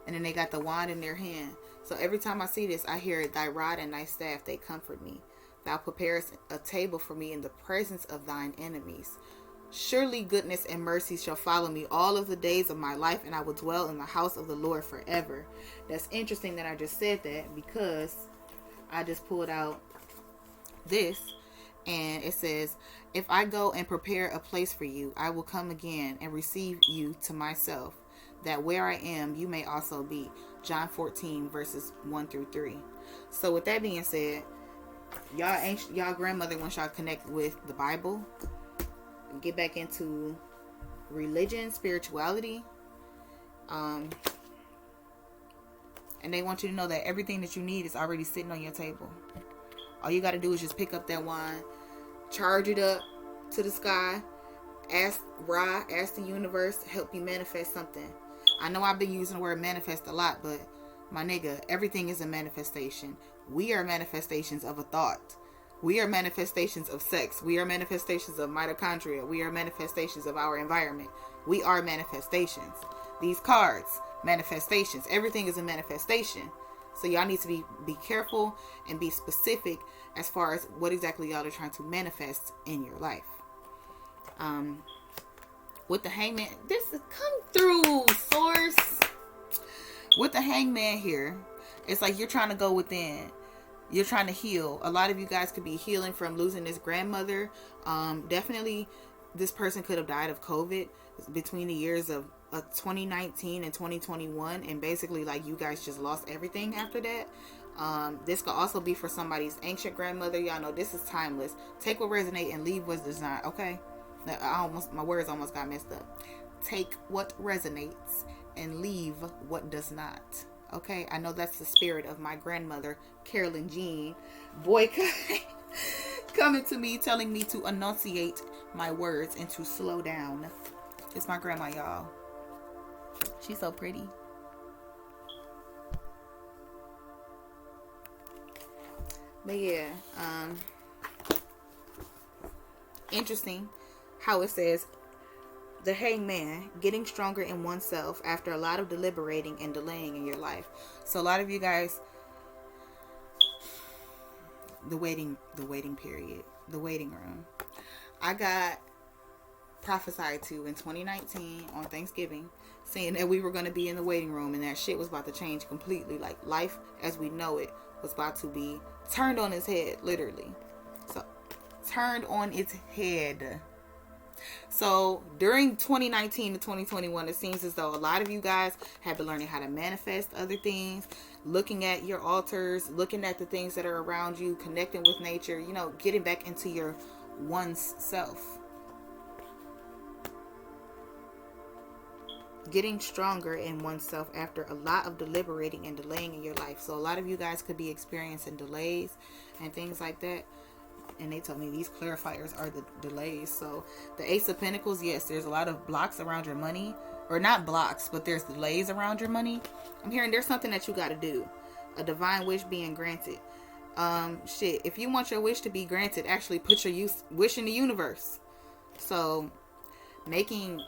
And then they got the wand in their hand. So every time I see this, I hear, thy rod and thy staff, they comfort me. Thou preparest a table for me in the presence of thine enemies. Surely goodness and mercy shall follow me all of the days of my life, and I will dwell in the house of the Lord forever. That's interesting that I just said that, because I just pulled out this, and it says, if I go and prepare a place for you, I will come again and receive you to myself, that where I am, you may also be. John 14, verses 1 through 3. So with that being said, y'all grandmother wants y'all to connect with the Bible, get back into religion, spirituality, and they want you to know that everything that you need is already sitting on your table. All you got to do is just pick up that wine, charge it up to the sky, ask Ra, ask the universe to help you manifest something. I know I've been using the word manifest a lot, but my nigga, everything is a manifestation. We are manifestations of a thought. We are manifestations of sex. We are manifestations of mitochondria. We are manifestations of our environment. We are manifestations. These cards, manifestations. Everything is a manifestation. So y'all need to be careful and be specific as far as what exactly y'all are trying to manifest in your life. With the hangman, this is come through, source. With the hangman here, it's like you're trying to go within. You're trying to heal. A lot of you guys could be healing from losing this grandmother. Definitely, this person could have died of COVID between the years of 2019 and 2021. And basically, like, you guys just lost everything after that. This could also be for somebody's ancient grandmother. Y'all know this is timeless. Take what resonates and leave what does not. Okay? My words almost got messed up. Take what resonates and leave what does not. Okay, I know that's the spirit of my grandmother, Carolyn Jean Boycott, coming to me, telling me to enunciate my words and to slow down. It's my grandma, y'all. She's so pretty. But yeah, interesting how it says, the hangman, getting stronger in oneself after a lot of deliberating and delaying in your life. So a lot of you guys, the waiting period, the waiting room. I got prophesied to in 2019 on Thanksgiving, saying that we were going to be in the waiting room and that shit was about to change completely. Like, life as we know it was about to be turned on its head, literally. So, turned on its head. So during 2019 to 2021, it seems as though a lot of you guys have been learning how to manifest other things, looking at your altars, looking at the things that are around you, connecting with nature, you know, getting back into your one's self. Getting stronger in oneself after a lot of deliberating and delaying in your life. So a lot of you guys could be experiencing delays and things like that. And they told me these clarifiers are the delays. So the Ace of Pentacles, yes, there's a lot of blocks around your money. Or not blocks, but there's delays around your money. I'm hearing there's something that you got to do. A divine wish being granted. If you want your wish to be granted, actually put your wish in the universe. So making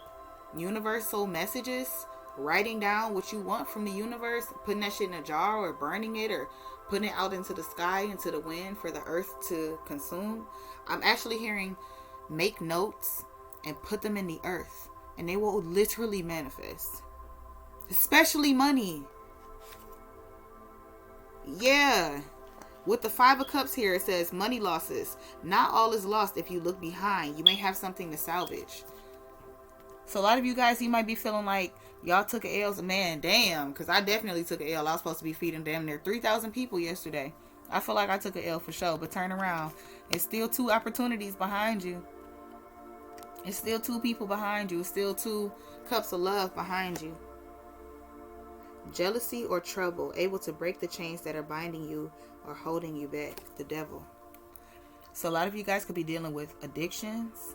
universal messages, writing down what you want from the universe, putting that shit in a jar or burning it or putting it out into the sky, into the wind for the earth to consume. I'm actually hearing make notes and put them in the earth, and they will literally manifest. Especially money. Yeah. With the 5 of Cups here, it says money losses. Not all is lost if you look behind. You may have something to salvage. So a lot of you guys, you might be feeling like y'all took an L. Man, damn. Because I definitely took an L. I was supposed to be feeding damn near 3,000 people yesterday. I feel like I took an L for sure. But turn around. It's still 2 opportunities behind you. It's still 2 people behind you. It's still 2 cups of love behind you. Jealousy or trouble. Able to break the chains that are binding you or holding you back. The devil. So a lot of you guys could be dealing with addictions.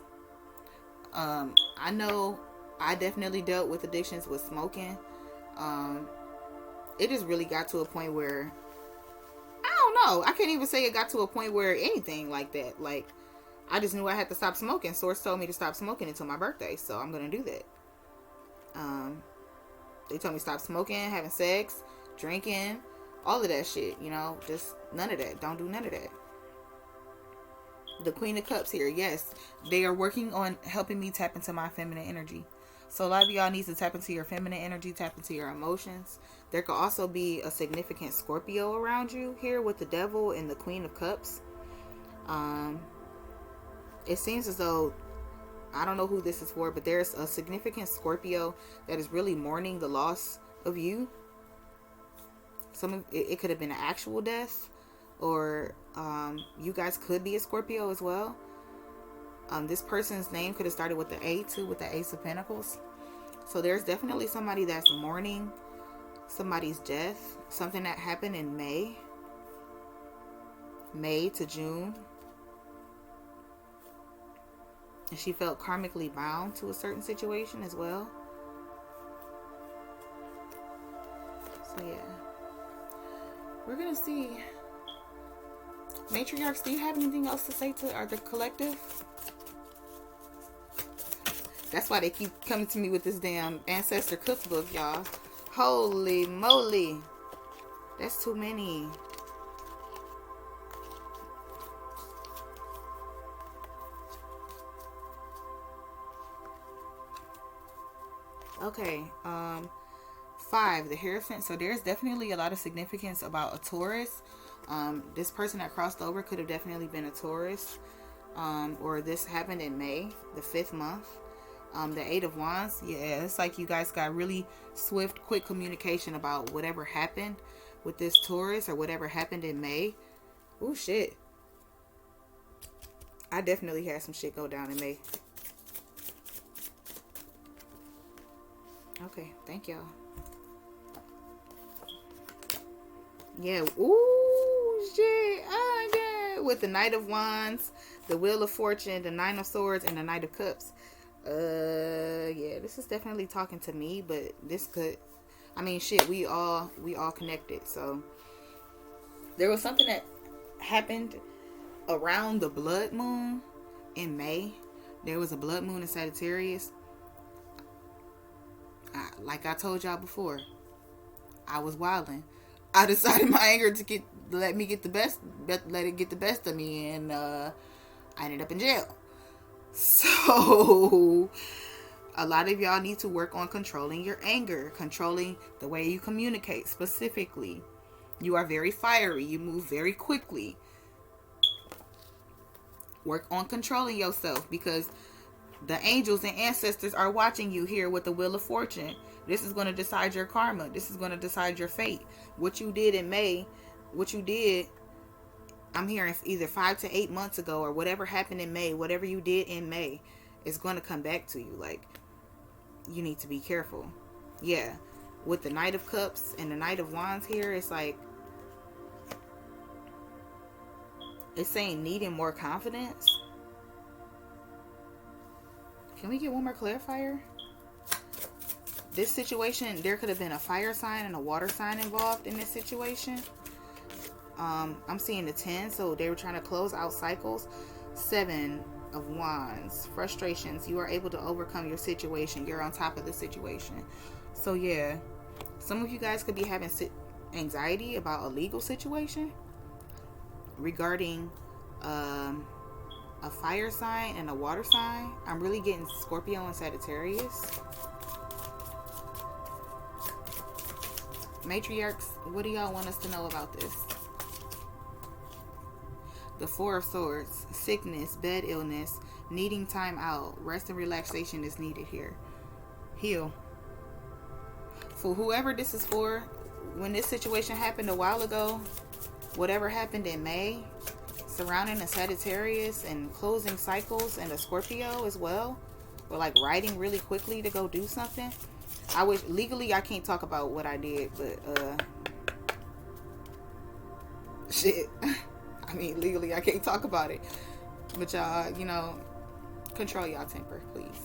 I know I definitely dealt with addictions with smoking. It just really got to a point where I don't know. I can't even say it got to a point where anything like that. Like, I just knew I had to stop smoking. Source told me to stop smoking until my birthday, so I'm gonna do that. They told me stop smoking, having sex, drinking, all of that shit. You know, just none of that. Don't do none of that. The Queen of Cups here, yes, they are working on helping me tap into my feminine energy. So a lot of y'all need to tap into your feminine energy, tap into your emotions. There could also be a significant Scorpio around you here with the Devil and the Queen of Cups. It seems as though, I don't know who this is for, but there's a significant Scorpio that is really mourning the loss of you. It could have been an actual death, or you guys could be a Scorpio as well. This person's name could have started with the A too, with the Ace of Pentacles. So there's definitely somebody that's mourning somebody's death, something that happened in May to June. And she felt karmically bound to a certain situation as well. So yeah, we're gonna see. Matriarchs, do you have anything else to say to the collective? That's why they keep coming to me with this damn ancestor cookbook, y'all. Holy moly, that's too many. Okay, 5, the Hierophant. So there's definitely a lot of significance about a Taurus. This person that crossed over could have definitely been a Taurus. Or this happened in May, the 5th month. The 8 of Wands. Yeah, it's like you guys got really swift, quick communication about whatever happened with this Taurus or whatever happened in May. Oh, shit. I definitely had some shit go down in May. Okay, thank y'all. Yeah, ooh, shit. Oh, yeah. With the Knight of Wands, the Wheel of Fortune, the 9 of Swords, and the Knight of Cups. Yeah, this is definitely talking to me, but this could, I mean, shit, we all connected. So there was something that happened around the blood moon in May. There was a blood moon in Sagittarius. Like I told y'all before, I was wilding. I decided my anger to let it get the best of me, and I ended up in jail. So a lot of y'all need to work on controlling your anger, controlling the way you communicate. Specifically, you are very fiery, you move very quickly. Work on controlling yourself, because the angels and ancestors are watching you here with the Wheel of Fortune. This is going to decide your karma. This is going to decide your fate. What you did in May, I'm hearing either 5 to 8 months ago, or whatever happened in May, whatever you did in May is going to come back to you. Like, you need to be careful. Yeah. With the Knight of Cups and the Knight of Wands here, it's like, it's saying needing more confidence. Can we get one more clarifier? This situation, there could have been a fire sign and a water sign involved in this situation. I'm seeing the 10, so they were trying to close out cycles. 7 of Wands, frustrations. You are able to overcome your situation. You're on top of the situation. So yeah, some of you guys could be having anxiety about a legal situation regarding a fire sign and a water sign. I'm really getting Scorpio and Sagittarius. Matriarchs, what do y'all want us to know about this? The 4 of Swords, sickness, bed illness, needing time out, rest and relaxation is needed here. Heal. For whoever this is for, when this situation happened a while ago, whatever happened in May, surrounding a Sagittarius and closing cycles and a Scorpio as well, or like riding really quickly to go do something. I wish legally I can't talk about what I did, but shit. I mean, legally I can't talk about it. But y'all, you know, control y'all temper, please.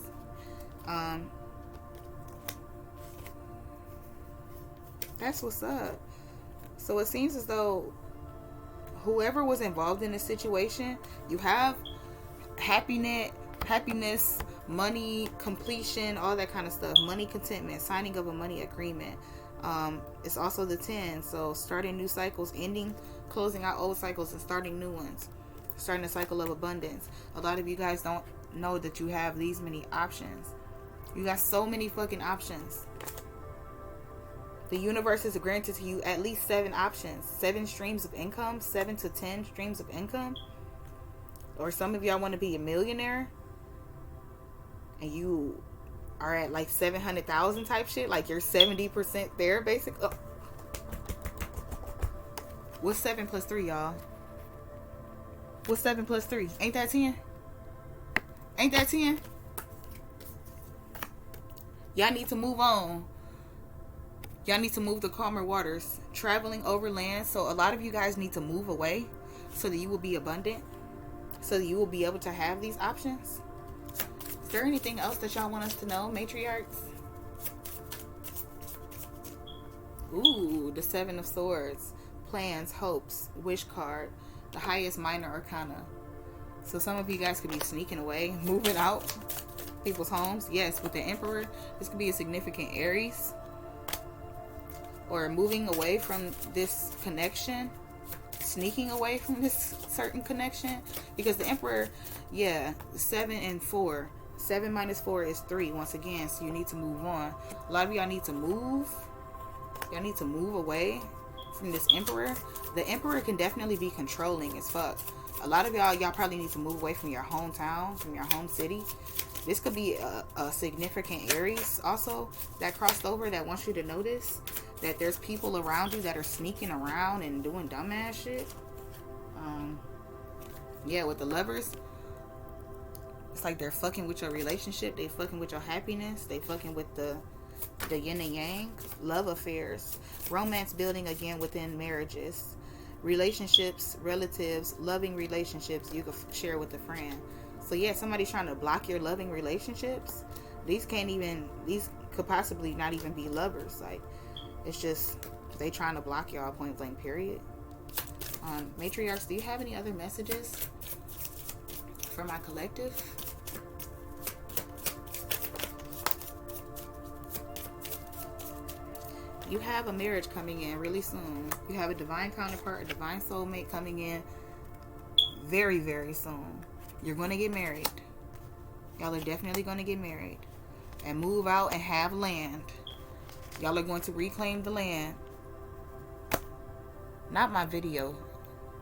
That's what's up. So it seems as though whoever was involved in this situation, you have happiness, money, completion, all that kind of stuff. Money contentment, signing of a money agreement. It's also the 10. So starting new cycles, closing out old cycles and starting new ones. Starting a cycle of abundance. A lot of you guys don't know that you have these many options. You got so many fucking options. The universe has granted to you at least 7 options. 7 streams of income. 7 to 10 streams of income. Or some of y'all want to be a millionaire. And you are at like 700,000 type shit. Like you're 70% there, basically. Oh. What's 7 plus 3, y'all? What's 7 plus 3? Ain't that 10? Ain't that 10? Y'all need to move on. Y'all need to move to calmer waters. Traveling overland. So a lot of you guys need to move away so that you will be abundant. So that you will be able to have these options. Is there anything else that y'all want us to know, matriarchs? Ooh, the 7 of Swords. Plans, hopes, wish card. The highest minor arcana. So some of you guys could be sneaking away, moving out people's homes. Yes, with the Emperor, this could be a significant Aries. Or moving away from this connection. Sneaking away from this certain connection. Because the Emperor, yeah, 7 and 4. 7 minus 4 is 3 once again. So you need to move on. A lot of y'all need to move. Y'all need to move away from this Emperor. The Emperor can definitely be controlling as fuck. A lot of y'all probably need to move away from your hometown, from your home city. This could be a significant Aries also that crossed over that wants you to notice that there's people around you that are sneaking around and doing dumbass shit. Yeah, with the Lovers, it's like they're fucking with your relationship. They fucking with your happiness. They fucking with the yin and yang. Love affairs. Romance building again within marriages. Relationships, relatives, loving relationships you could share with a friend. So yeah, somebody's trying to block your loving relationships. These could possibly not even be lovers. Like, it's just they trying to block y'all, point blank, period. Matriarchs, do you have any other messages for my collective? You have a marriage coming in really soon. You have a divine counterpart, a divine soulmate coming in very, very soon. You're going to get married. Y'all are definitely going to get married. And move out and have land. Y'all are going to reclaim the land. Not my video.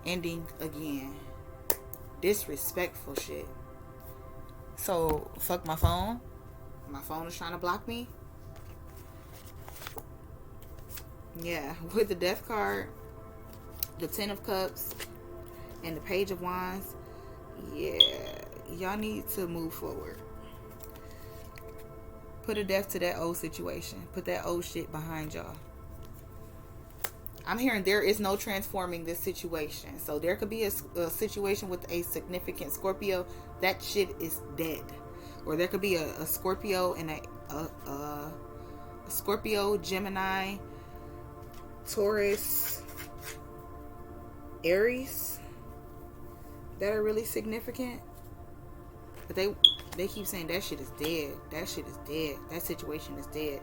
Ending again. Disrespectful shit. So, fuck my phone. My phone is trying to block me. Yeah, with the Death card, the 10 of Cups, and the Page of Wands, yeah, y'all need to move forward. Put a death to that old situation. Put that old shit behind y'all. I'm hearing there is no transforming this situation. So there could be a situation with a significant Scorpio. That shit is dead. Or there could be a Scorpio and a Scorpio, Gemini, Taurus, Aries that are really significant, but they keep saying that shit is dead. That shit is dead. That situation is dead.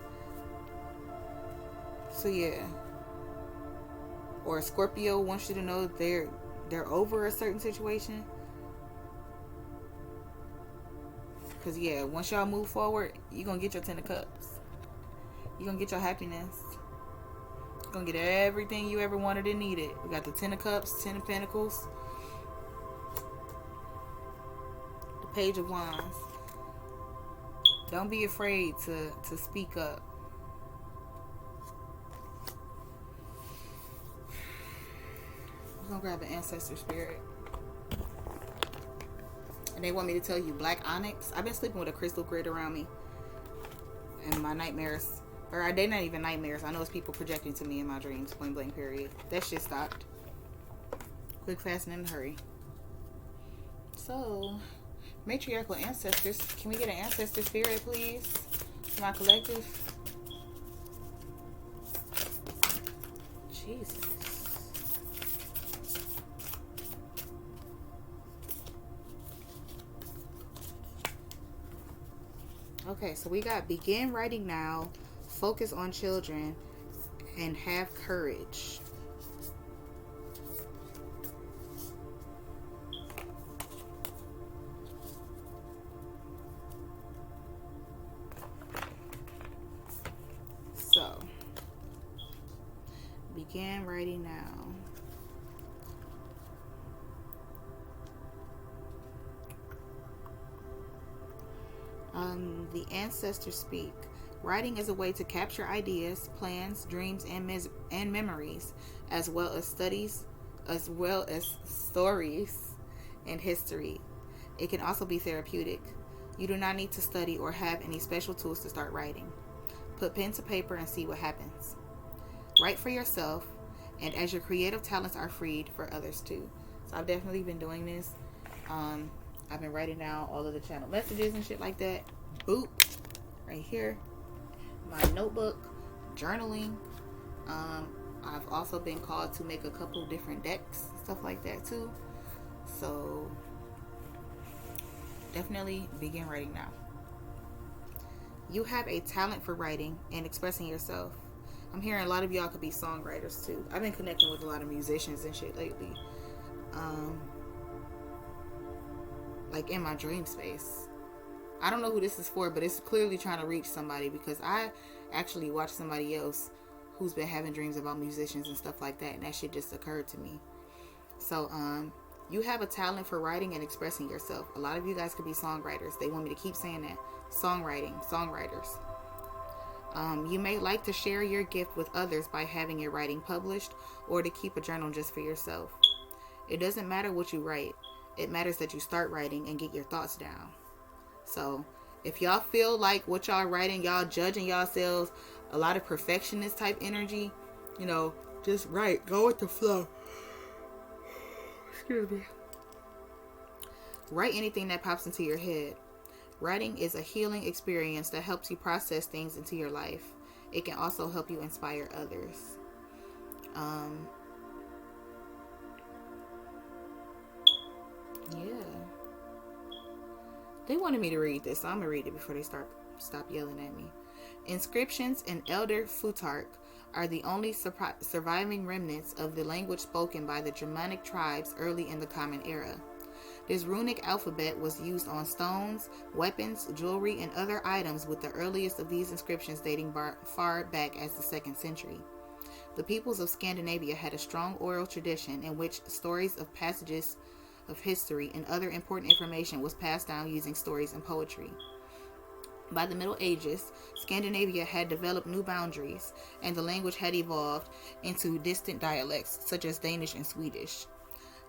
So yeah. Or a Scorpio wants you to know they're over a certain situation. Cause yeah, once y'all move forward, you're gonna get your 10 of Cups. You're gonna get your happiness. Gonna get everything you ever wanted and needed. We got the 10 of Cups, 10 of Pentacles, the Page of Wands. Don't be afraid to speak up. I'm gonna grab an ancestor spirit. And they want me to tell you black onyx. I've been sleeping with a crystal grid around me in my nightmares. Or they're not even nightmares. I know it's people projecting to me in my dreams. Point blank, period. That shit stopped. Quick, fast, and in a hurry. So, matriarchal ancestors. Can we get an ancestor spirit, please? For my collective. Jesus. Okay, so we got begin writing now, focus on children, and have courage. So, begin writing now. The ancestors speak. Writing is a way to capture ideas, plans, dreams, and memories, as well as stories and history. It can also be therapeutic. You do not need to study or have any special tools to start writing. Put pen to paper and see what happens. Write for yourself, and as your creative talents are freed, for others too. So I've definitely been doing this. I've been writing down all of the channel messages and shit like that. Boop. Right here. My notebook. Journaling. I've also been called to make a couple different decks. Stuff like that too. So definitely begin writing now. You have a talent for writing and expressing yourself. I'm hearing a lot of y'all could be songwriters too. I've been connecting with a lot of musicians and shit lately. Like in my dream space. I don't know who this is for, but it's clearly trying to reach somebody, because I actually watched somebody else who's been having dreams about musicians and stuff like that, and that shit just occurred to me. So, you have a talent for writing and expressing yourself. A lot of you guys could be songwriters. They want me to keep saying that. Songwriters. You may like to share your gift with others by having your writing published, or to keep a journal just for yourself. It doesn't matter what you write. It matters that you start writing and get your thoughts down. So, if y'all feel like what y'all writing, y'all judging yourselves, a lot of perfectionist type energy, just write. Go with the flow. Excuse me. Write anything that pops into your head. Writing is a healing experience that helps you process things into your life. It can also help you inspire others. Yeah. They wanted me to read this, so I'm going to read it before they stop yelling at me. Inscriptions in Elder Futhark are the only surviving remnants of the language spoken by the Germanic tribes early in the Common Era. This runic alphabet was used on stones, weapons, jewelry, and other items, with the earliest of these inscriptions dating far back as the 2nd century. The peoples of Scandinavia had a strong oral tradition in which stories of passages of history and other important information was passed down using stories and poetry. By the Middle Ages, Scandinavia had developed new boundaries, and the language had evolved into distant dialects such as Danish and Swedish.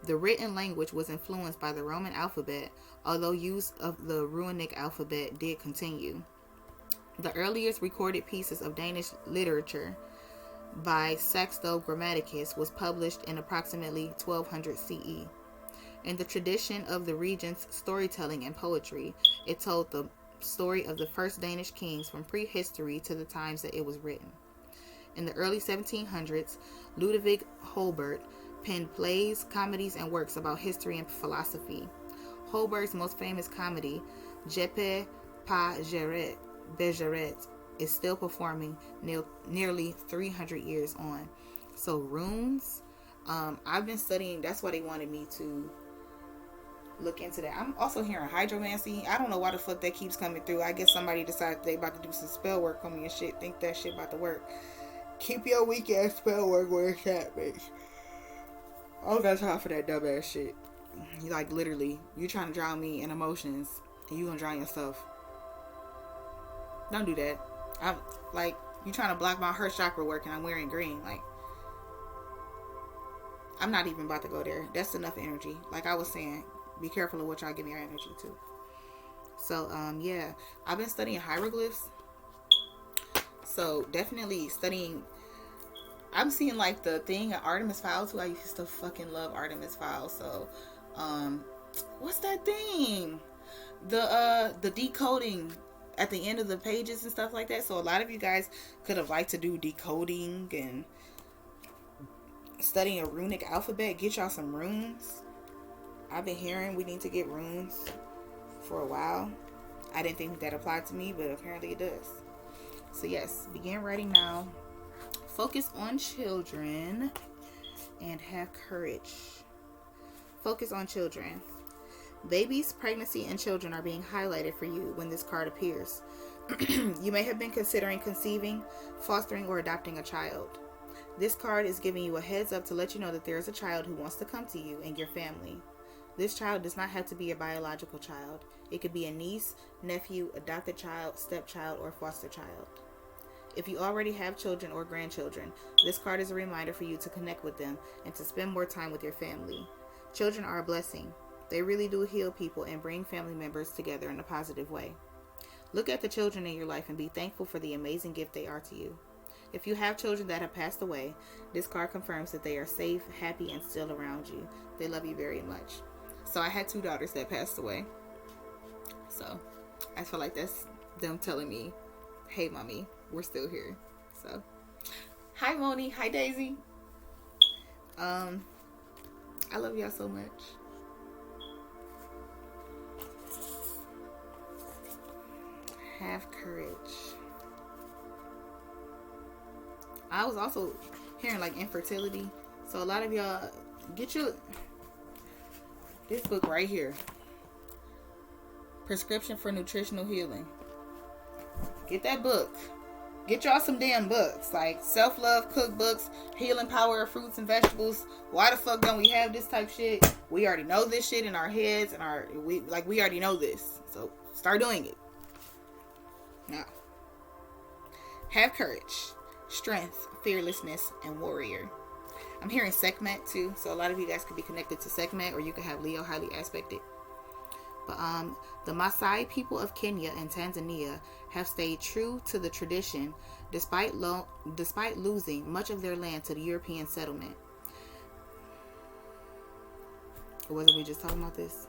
The written language was influenced by the Roman alphabet, although use of the runic alphabet did continue. The earliest recorded pieces of Danish literature by Saxo Grammaticus was published in approximately 1200 CE. In the tradition of the region's storytelling and poetry, it told the story of the first Danish kings from prehistory to the times that it was written. In the early 1700s, Ludwig Holberg penned plays, comedies, and works about history and philosophy. Holberg's most famous comedy, Jeppe pas Begeret, is still performing nearly 300 years on. So runes, I've been studying. That's why they wanted me to look into that. I'm also hearing hydromancy. I don't know why the fuck that keeps coming through. I guess somebody decided they about to do some spell work on me and shit. Think that shit about to work. Keep your weak ass spell work where it's at, bitch. I don't got time for that dumb ass shit. Like, literally, you trying to drown me in emotions, and you gonna drown yourself. Don't do that. I'm like, you trying to block my heart chakra work, and I'm wearing green. Like, I'm not even about to go there. That's enough energy. Like I was saying, be careful of what y'all give me your energy to. So, yeah, I've been studying hieroglyphs. So, definitely studying. I'm seeing like the thing at Artemis Fowl too. I used to fucking love Artemis Fowl. So, what's that thing? The decoding at the end of the pages and stuff like that. So a lot of you guys could have liked to do decoding and studying a runic alphabet. Get y'all some runes. I've been hearing we need to get runes for a while. I didn't think that applied to me, but apparently it does. So yes, begin writing now. Focus on children and have courage. Focus on children. Babies, pregnancy, and children are being highlighted for you when this card appears. You may have been considering conceiving, fostering, or adopting a child. This card is giving you a heads up to let you know that there is a child who wants to come to you and your family. This child does not have to be a biological child. It could be a niece, nephew, adopted child, stepchild, or foster child. If you already have children or grandchildren, this card is a reminder for you to connect with them and to spend more time with your family. Children are a blessing. They really do heal people and bring family members together in a positive way. Look at the children in your life and be thankful for the amazing gift they are to you. If you have children that have passed away, this card confirms that they are safe, happy, and still around you. They love you very much. So I had 2 daughters that passed away. So I feel like that's them telling me, hey, mommy, we're still here. So hi, Moni. Hi, Daisy. I love y'all so much. Have courage. I was also hearing like infertility. So a lot of y'all get this book right here. Prescription for Nutritional Healing. Get that book. Get y'all some damn books. Like self-love cookbooks, healing power of fruits and vegetables. Why the fuck don't we have this type shit? We already know this shit in our heads and we already know this. So start doing it. Now. Have courage, strength, fearlessness, and warrior. I'm hearing Sekhmet too, so a lot of you guys could be connected to Sekhmet, or you could have Leo highly aspected. But the Maasai people of Kenya and Tanzania have stayed true to the tradition despite losing much of their land to the European settlement. Or wasn't we just talking about this?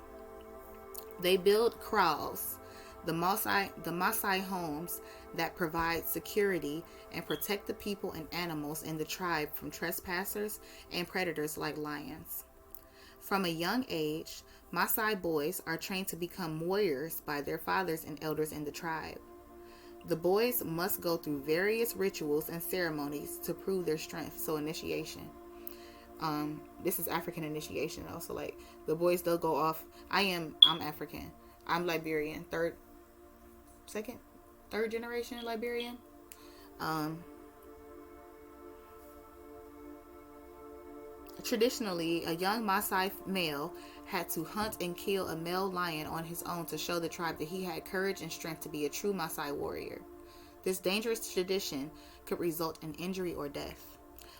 They build kraals, the Maasai homes that provide security and protect the people and animals in the tribe from trespassers and predators like lions. From a young age, Maasai boys are trained to become warriors by their fathers and elders in the tribe. The boys must go through various rituals and ceremonies to prove their strength. So initiation. This is African initiation though. So like the boys, they'll go off. I'm African. I'm Liberian. Third generation Liberian. Traditionally, a young Maasai male had to hunt and kill a male lion on his own to show the tribe that he had courage and strength to be a true Maasai warrior. This dangerous tradition could result in injury or death.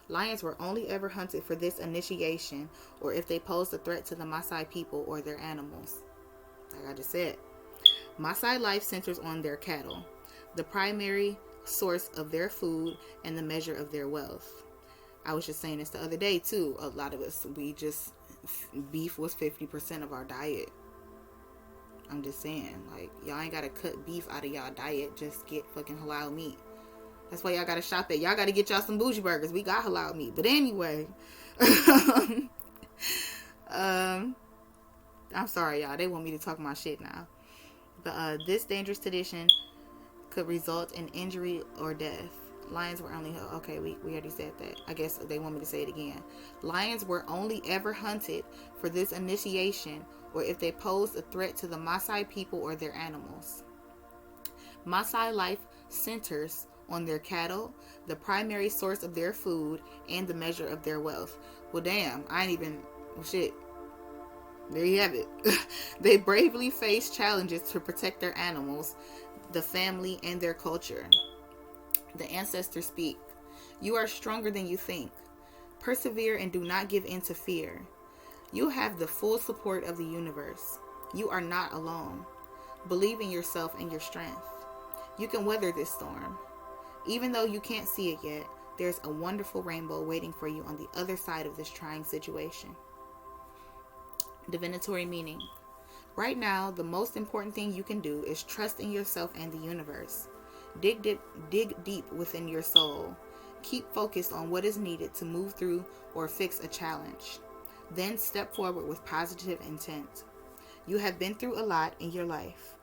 Lions were only ever hunted for this initiation or if they posed a threat to the Maasai people or their animals. Like I just said, Maasai life centers on their cattle, the primary source of their food and the measure of their wealth. I was just saying this the other day too. A lot of us, beef was 50% of our diet. I'm just saying, like, y'all ain't gotta cut beef out of y'all diet. Just get fucking halal meat. That's why y'all gotta shop at. Y'all gotta get y'all some bougie burgers. We got halal meat. But anyway, I'm sorry, y'all. They want me to talk my shit now. But this dangerous tradition could result in injury or death. Lions were only... Okay, we already said that. I guess they want me to say it again. Lions were only ever hunted for this initiation or if they posed a threat to the Maasai people or their animals. Maasai life centers on their cattle, the primary source of their food, and the measure of their wealth. Well, damn. I ain't even... Well, shit. There you have it. They bravely face challenges to protect their animals, the family, and their culture. The ancestors speak. You are stronger than you think. Persevere and do not give in to fear. You have the full support of the universe. You are not alone. Believe in yourself and your strength. You can weather this storm. Even though you can't see it yet, there's a wonderful rainbow waiting for you on the other side of this trying situation. Divinatory meaning. Right now, the most important thing you can do is trust in yourself and the universe. Dig deep within your soul. Keep focused on what is needed to move through or fix a challenge. Then step forward with positive intent. You have been through a lot in your life.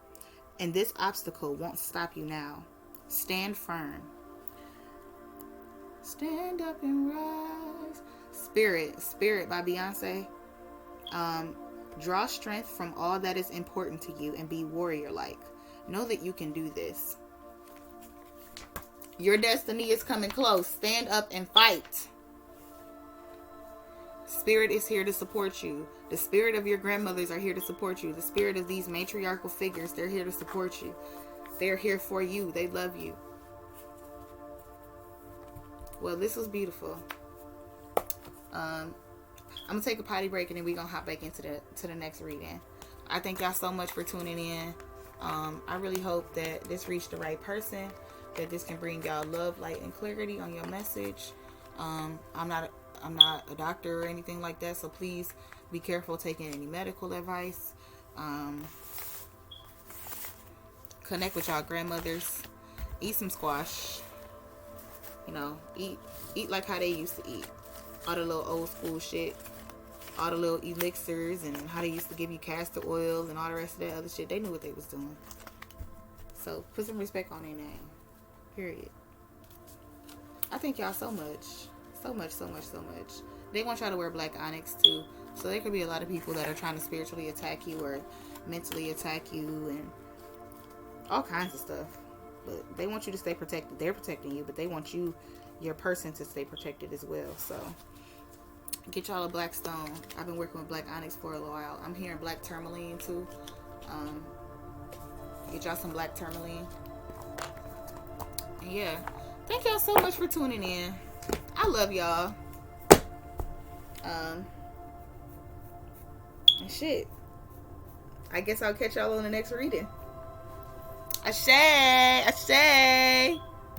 And this obstacle won't stop you now. Stand firm. Stand up and rise. Spirit by Beyonce. Draw strength from all that is important to you and be warrior-like. Know that you can do this. Your destiny is coming close. Stand up and fight. Spirit is here to support you. The spirit of your grandmothers are here to support you. The spirit of these matriarchal figures, they're here to support you. They're here for you. They love you. Well, this was beautiful. I'm gonna take a potty break and then we're gonna hop back into the next reading. I thank y'all so much for tuning in. I really hope that this reached the right person, that this can bring y'all love, light, and clarity on your message. I'm not a doctor or anything like that, so please be careful taking any medical advice. Connect with y'all grandmothers. Eat some squash. You know, eat like how they used to eat. All the little old school shit. All the little elixirs and how they used to give you castor oil and all the rest of that other shit. They knew what they was doing. So put some respect on their name. Period. I thank y'all so much. So much. They want y'all to wear black onyx too. So there could be a lot of people that are trying to spiritually attack you or mentally attack you and all kinds of stuff. But they want you to stay protected. They're protecting you, but they want you, your person, to stay protected as well. So get y'all a black stone. I've been working with black onyx for a while. I'm hearing black tourmaline too. Get y'all some black tourmaline. And yeah, thank y'all so much for tuning in. I love y'all. And shit, I guess I'll catch y'all on the next reading. Ashe.